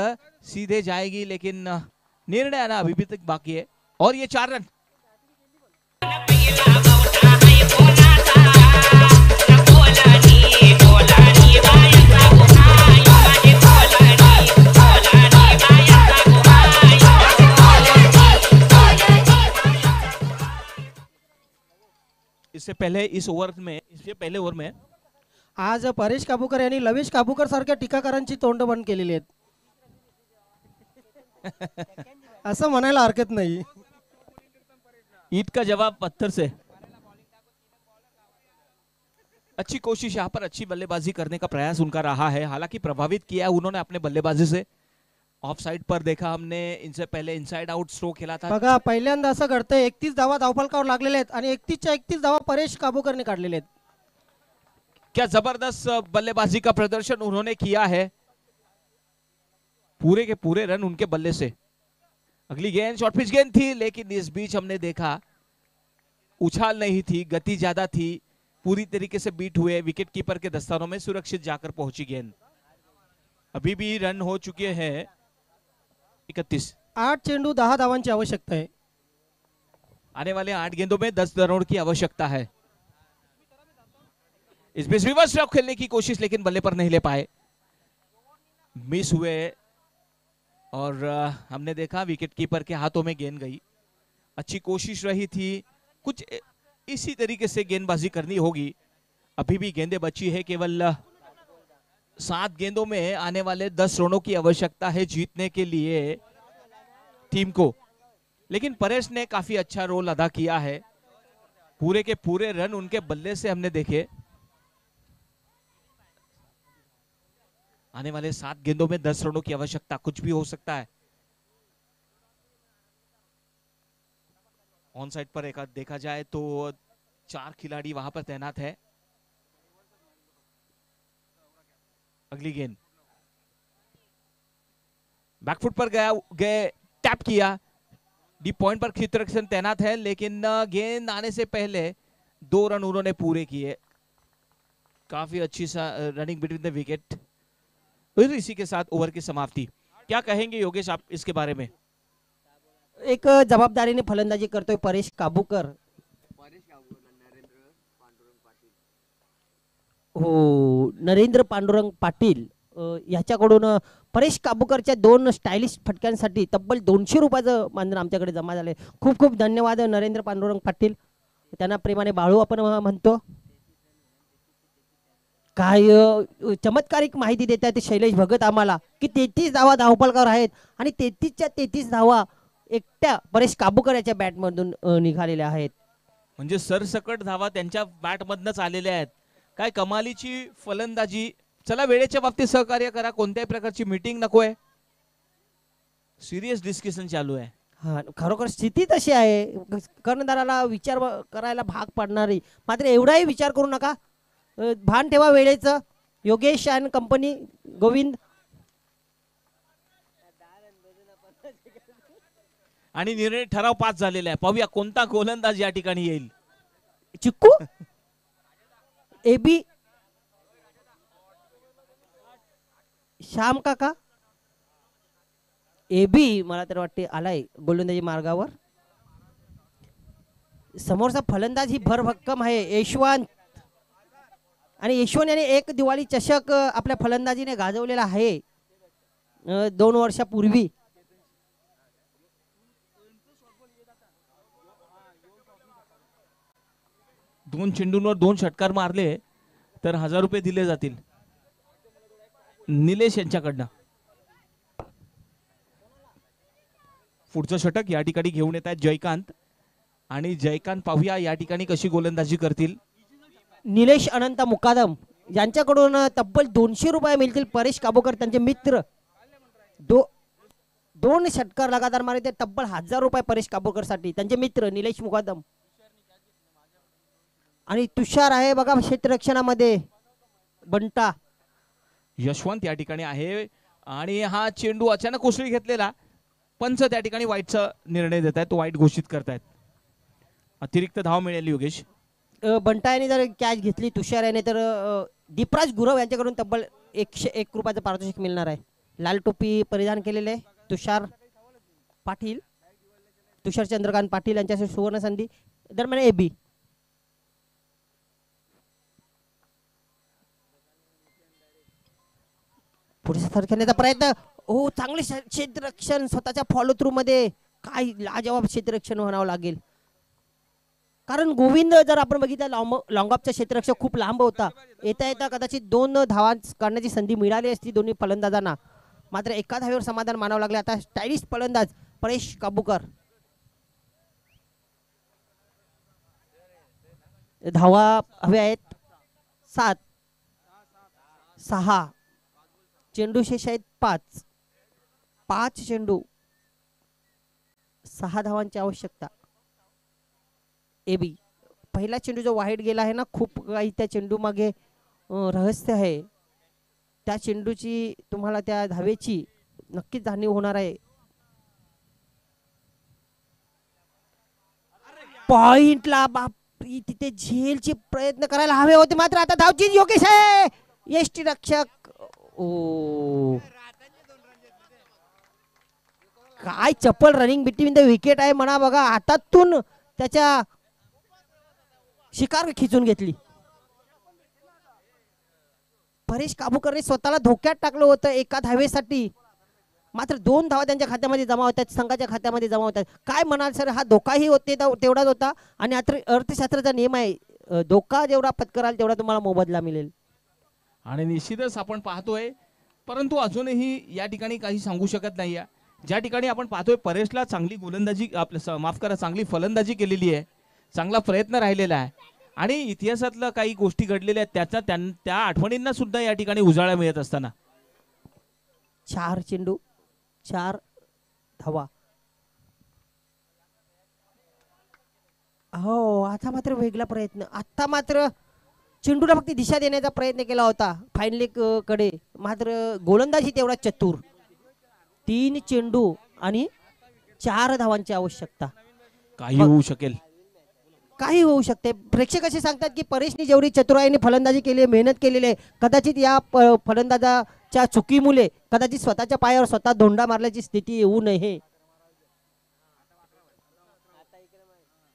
सीधे जाएगी लेकिन निर्णय आना अभी भी तक बाकी है और ये 4 रन. इससे पहले ओवर में आज परेश काबूकर यांनी लवेश काबूकर सारख्या टीकाकारांची तोंड बंद केलेली आहेत असं म्हणायला हरकत नाही. ईट का जवाब पत्थर से. अच्छी कोशिश यहाँ पर, अच्छी बल्लेबाजी करने का प्रयास उनका रहा है. हालांकि प्रभावित किया उन्होंने अपने बल्लेबाजी से. ऑफ साइड पर देखा हमने, इनसे पहले इनसाइड आउट स्ट्रोक खेला था. बघा, पहिल्यांदा असं घडतंय, 31 धावा धावफलकावर लागलेले आहेत आणि 31च्या 31 धावा परेश काबूकरने काढलेले आहेत. क्या जबरदस्त बल्लेबाजी का प्रदर्शन उन्होंने किया है. पूरे के पूरे रन उनके बल्ले से. अगली गेंद शॉर्ट पिच गेंद थी लेकिन इस बीच हमने देखा उछाल नहीं थी, गति ज्यादा थी. पूरी तरीके से बीट हुए. विकेट कीपर के दस्तानों में सुरक्षित जाकर पहुंची गेंद. अभी भी रन हो चुके हैं 31. 8 चेंडू 10 धावांची आवश्यकता है. आने वाले 8 गेंदों में 10 रनों की आवश्यकता है. इस बीच रिवर्स स्ट्रोक खेलने की कोशिश लेकिन बल्ले पर नहीं ले पाए, मिस हुए और हमने देखा विकेट कीपर के हाथों में गेंद गई. अच्छी कोशिश रही थी, कुछ इसी तरीके से गेंदबाजी करनी होगी. अभी भी गेंदें बची है, केवल 7 गेंदों में आने वाले 10 रनों की आवश्यकता है जीतने के लिए टीम को. लेकिन परेश ने काफी अच्छा रोल अदा किया है. पूरे के पूरे रन उनके बल्ले से हमने देखे. आने वाले 7 गेंदों में 10 रनों की आवश्यकता, कुछ भी हो सकता है. ऑन साइड पर एक देखा जाए तो 4 खिलाड़ी वहां पर तैनात है. अगली गेंद बैकफुट पर गए टैप किया. डीप पॉइंट पर क्षेत्ररक्षण तैनात है लेकिन गेंद आने से पहले 2 रन उन्होंने पूरे किए. काफी अच्छी रनिंग बिटवीन द विकेट. इसी के साथ ओवर की समाप्ति. क्या कहेंगे योगेश आप इसके बारे में? एक जबाबदारीने फलंदाजी करतोय परेश काबूकर. हो, नरेंद्र पांडुरंग पाटील याच्याकडून परेश काबूकरच्या 2 स्टायलिश फटक्यांसाठी तब्बल 200 रुपयाचं मानधन आमच्याकडे जमा झाले. खूप खूप धन्यवाद नरेंद्र पांडुरंग पाटील. त्यांना प्रेमाने बाळू आपण म्हणतो. काय चमत्कारिक माहिती देतात ते शैलेश भगत आम्हाला की 33 धावा धावफलकावर आहेत आणि 33च्या 33 धावा एकट्या परेश काबूकर याच्या बॅटमधून निघालेल्या आहेत. म्हणजे सरसकट धावा त्यांच्या बॅटमधनच आलेल्या आहेत. काय कमालीची फलंदाजी. चला वेळेच्या बाबतीत सहकार्य करा, कोणत्याही प्रकारची मीटिंग नकोय, सिरियस डिस्कशन चालू आहे. हा खरोखर स्थिती तशी आहे, कर्णधाराला विचार करायला भाग पाडणारी. मात्र एवढाही विचार करू नका, भान ठेवा वेळेचं. Yogesh and company, Govind. आणि निर्णय ठराव पास झालेला आहे. पाहूया कोणता गोलंदाज या ठिकाणी येईल. चिक्कू, एबी, श्याम काका. एबी मला तर वाटते आलाय गोलंदाजी मार्गावर. समोरचा फलंदाज ही भरभक्कम आहे यशवंत, आणि यशवंत याने एक दिवाळी चषक आपल्या फलंदाजीने गाजवलेला आहे 2 वर्षापूर्वी. दोन चेंडूंवर 2 षटकार मारले तर 1000 रुपये दिले जातील निलेश यांच्याकडनं. पुढचं षटक या ठिकाणी घेऊन येत आहेत जयकांत, आणि जयकांत पाहूया या ठिकाणी कशी गोलंदाजी करतील. निलेश अनंत मुकादम यांच्याकडून तब्बल 200 रुपये मिळतील. परेश काबूकर त्यांचे मित्र 2 षटकार लगातार मारे, ते तब्बल 1000 रुपये परेश काबूकर साठी. त्यांचे मित्र निलेश मुकादम. आणि तुषार आहे बघा क्षेत्ररक्षणामध्ये, बंटा. यशवंत या ठिकाणी आहे, आणि हा चेंडू अचानक उसळी घेतलेला. पंच त्या ठिकाणी वाईटचा निर्णय देत आहेत, तो वाईट घोषित करतायत. अतिरिक्त धाव मिळेल योगेश. बंटा याने जर कॅच घेतली तुषार याने तर दीपराज गुरव यांच्याकडून तब्बल 101 रुपयाचं पारितोषिक मिळणार आहे. लाल टोपी परिधान केलेले तुषार पाटील, तुषार चंद्रकांत पाटील यांच्यासाठी सुवर्ण संधी. दरम्यान एबी. पुढे खेळण्याचा प्रयत्न. हो, चांगले क्षेत्ररक्षण स्वतःच्या फॉलो थ्रू मध्ये. काय लाजवाब क्षेत्ररक्षण म्हणावं लागेल, कारण गोविंद जर आपण बघितलं लॉंग ऑफचा क्षेत्ररक्षक खूप लांब होता. येता येता कदाचित 2 धावा काढण्याची संधी मिळाली असती दोन्ही फलंदाजांना, मात्र एका धावेवर समाधान मानावं लागले. आता स्टायलिश फलंदाज परेश काबूकर. धावा हवे आहेत 7, 6. चेंडू शेष आहेत 5 चेंडू, 6 धावांची आवश्यकता. एबी. पहिला चेंडू जो वाईट गेला आहे ना, खूप काही त्या चेंडू मागे रहस्य आहे. त्या चेंडूची तुम्हाला त्या धावेची नक्कीच जाणीव होणार आहे. पॉइंटला बापरी, तिथे झेलचे प्रयत्न करायला हवे होते, मात्र आता धावची योगेश आहे. यष्टी रक्षक. ओ, काय चप्पल रनिंग बिटवीन द विकेट आहे म्हणा बघा. हातातून त्याच्या शिकार खिचून घेतली. परेश काबूकरने स्वतःला धोक्यात टाकलं होतं एका धावेसाठी, मात्र 2 धावा त्यांच्या खात्यामध्ये जमा होतात, संघाच्या खात्यामध्ये जमा होतात. काय म्हणाल सर, हा धोकाही होते तेवढाच होता, आणि अर्थशास्त्राचा नियम आहे, धोका जेवढा पत्कराल तेवढा तुम्हाला मोबदला मिळेल. आणि निश्चितच आपण पाहतोय, परंतु अजूनही या ठिकाणी काही सांगू शकत नाही. ज्या ठिकाणी आपण पाहतोय परेशला चांगली गोलंदाजी, माफ करा, चांगली फलंदाजी केलेली आहे, चांगला प्रयत्न राहिलेला आहे, आणि इतिहासातल्या काही गोष्टी घडलेल्या आहेत त्या आठवणींना सुद्धा या ठिकाणी उजाळा मिळत असताना. 4 चेंडू 4 धावा. हो, आता मात्र वेगळा प्रयत्न. आता मात्र चेंडूला फक्त दिशा देण्याचा प्रयत्न केला होता फाईन लेग कडे, मात्र गोलंदाजी तेवढा चतुर. 3 चेंडू आणि 4 धावांची आवश्यकता. काही होऊ शकेल, काही होऊ शकते. प्रेक्षक असे सांगतात की परेशने जेवढी चतुराईने फलंदाजी केली, मेहनत केलेली आहे, कदाचित या फलंदाजाच्या चुकीमुळे कदाचित स्वतःच्या पायावर स्वतः धोंडा मारल्याची स्थिती येऊ नये.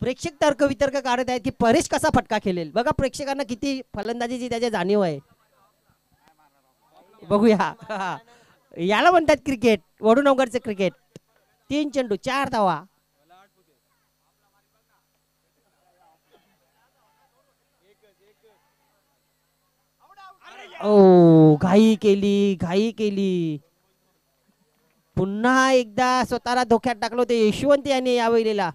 प्रेक्षक तर्क वितर्क काढत आहेत की परेश कसा फटका खेळेल. बघा प्रेक्षकांना किती फलंदाजीची त्याची जाणीव आहे. बघूया. याला म्हणतात क्रिकेट, वडूनगरचे क्रिकेट. 3 चेंडू 4 धावा. ओ, घाई केली. पुन्हा एकदा स्वतःला धोक्यात टाकलं होते यशवंत यांनी यावेळेला.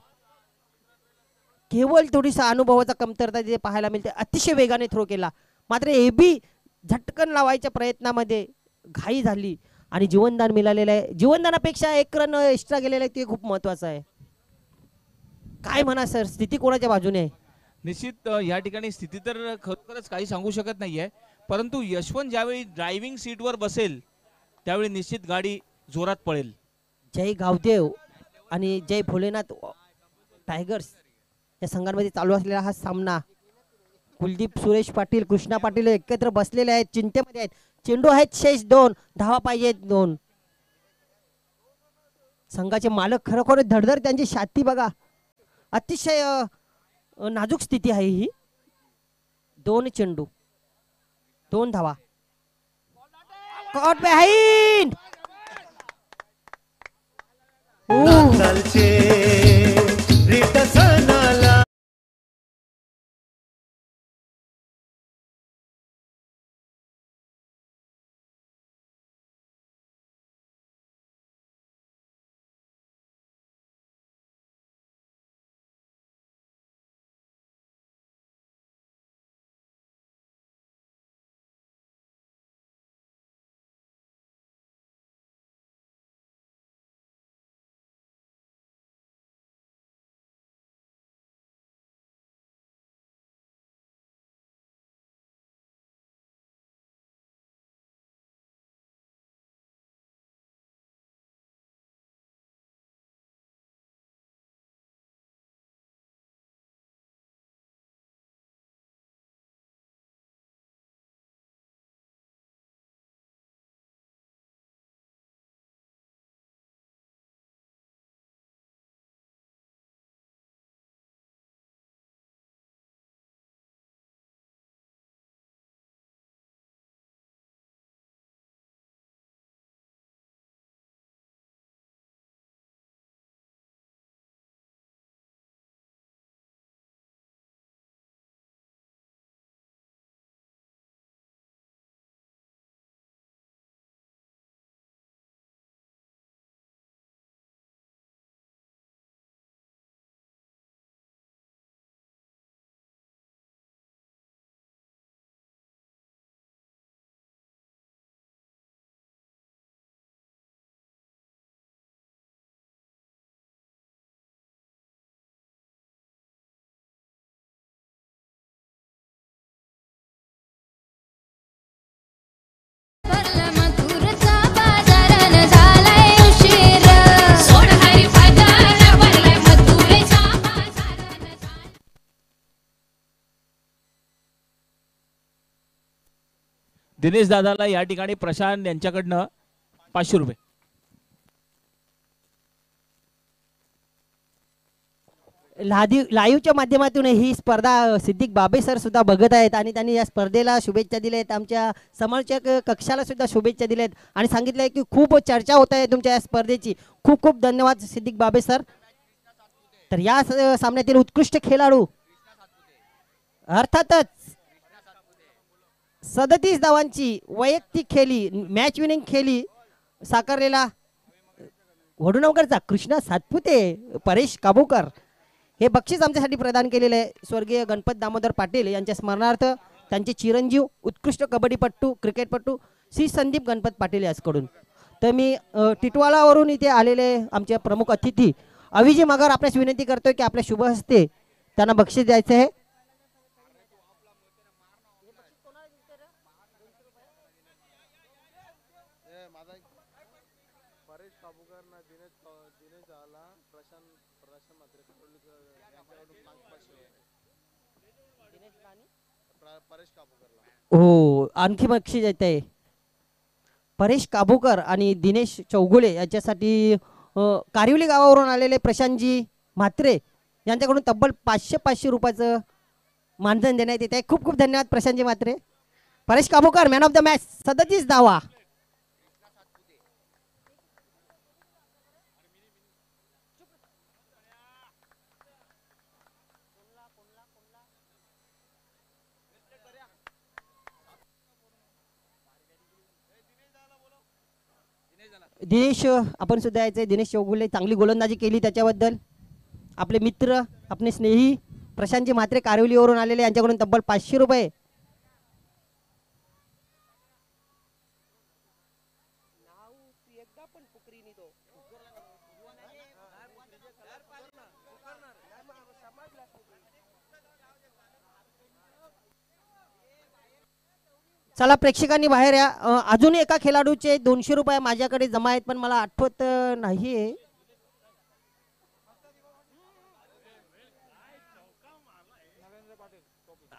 केवळ थोडीसा अनुभवाचा कमतरता तिथे पाहायला मिळते. अतिशय वेगाने थ्रो केला मात्र एबी झटकन लावायच्या प्रयत्नामध्ये घाई झाली आणि जीवनदान मिळालेलं आहे. जीवनदानापेक्षा एक रन एक्स्ट्रा गेलेलं आहे ते खूप महत्वाचं आहे. काय म्हणा सर, स्थिती कोणाच्या बाजूने आहे? निश्चित या ठिकाणी स्थिती तर खरोखरच काही सांगू शकत नाहीये, परंतु यशवंत ज्यावेळी ड्रायव्हिंग सीटवर बसेल त्यावेळी निश्चित गाडी जोरात पळेल. जय गावदेव आणि जय भोलेनाथ टायगर्स या संघांमध्ये चालू असलेला हा सामना. कुलदीप सुरेश पाटील, कृष्णा पाटील एकत्र बसलेले आहेत, चिंतेमध्ये आहेत. चेंडू आहेत शेष 2, धावा पाहिजेत 2. संघाचे मालक खरोखर धडधड त्यांची छाती बघा. अतिशय नाजूक स्थिती आहे ही. 2 चेंडू 2 धावा. Caught behind. दिनेश दादाला या ठिकाणी प्रशांत यांच्याकडनं 500 रुपये. लाईव्हच्या माध्यमातून ही स्पर्धा सिद्दीक बाबे सर सुद्धा बघत आहेत आणि त्यांनी या स्पर्धेला शुभेच्छा दिल्या आहेत. आमच्या समालोचक कक्षाला सुद्धा शुभेच्छा दिल्या आहेत आणि सांगितलं आहे की खूप चर्चा होत आहे तुमच्या या स्पर्धेची. खूप खूप धन्यवाद सिद्दीक बाबे सर. तर या सामन्यातील उत्कृष्ट खेळाडू अर्थातच 37 धावांची वैयक्तिक खेळी, मॅच विनिंग खेळी साकारलेला वडुनवकरचा कृष्णा सातपुते, परेश काबूकर हे बक्षीस आमच्यासाठी प्रदान केलेले आहे. स्वर्गीय गणपत दामोदर पाटील यांच्या स्मरणार्थ त्यांचे चिरंजीव उत्कृष्ट कबड्डीपट्टू क्रिकेटपट्टू श्री संदीप गणपत पाटील यांच्याकडून. तर मी टिटवाळावरून इथे आलेले आमचे प्रमुख अतिथी अविजी मगर आपल्यास विनंती करतोय की आपल्या शुभ हस्ते त्यांना बक्षीस द्यायचं आहे. हो, आणखी बक्षीस येत आहे. परेश काबूकर आणि दिनेश चौगुले यांच्यासाठी कारिवली गावावरून आलेले प्रशांतजी म्हात्रे यांच्याकडून तब्बल 500 रुपयाचं मानधन देण्यात येत आहे. खूप खूप धन्यवाद Prashantji Mhatre. Paresh Kabukar man of the match 37 धावा. दिनेश आपण सुद्धा यायचं. दिनेश चौगुले चांगली गोलंदाजी केली त्याच्याबद्दल. आपले मित्र आपले स्नेही प्रशांतजी म्हात्रे कारिवलीवरून आलेले, यांच्याकडून तब्बल 500 रुपये. चला प्रेक्षकांनी बाहेर या. अजून एका खेळाडूचे 200 रुपये माझ्याकडे जमा आहेत, पण मला आठवत नाहीये.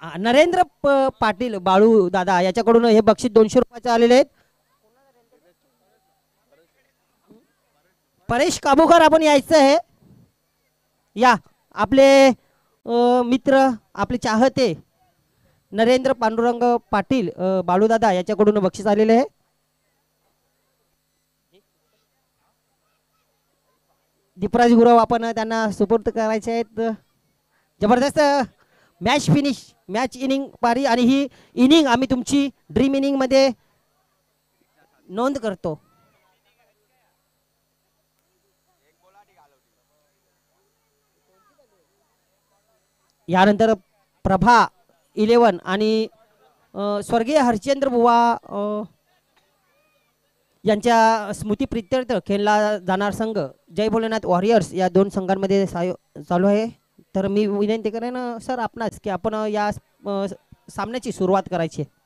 नरेंद्र पाटील बाळू दादा याच्याकडून हे बक्षीस 200 रुपयाचे आलेले आहेत. परेश काबूकर आपण यायचं आहे. या आपले मित्र आपले चाहते नरेंद्र पांडुरंग पाटील बाळूदादा याच्याकडून बक्षीस आलेले आहे. दीपराज गुरव आपण त्यांना सुपूर्द करायचे आहेत. जबरदस्त मॅच फिनिश, मॅच इनिंग पारी, आणि ही इनिंग आम्ही तुमची ड्रीम इनिंग मध्ये नोंद करतो. यानंतर प्रभा 11 आणि स्वर्गीय हरचंद्र बुवा यांच्या स्मृती प्रित्यर्थ खेळला जाणार संघ जय भोलेनाथ वॉरियर्स या 2 संघांमध्ये चालू आहे. तर मी विनंती करेन सर आपणास की आपण या सामन्याची सुरुवात करायची आहे.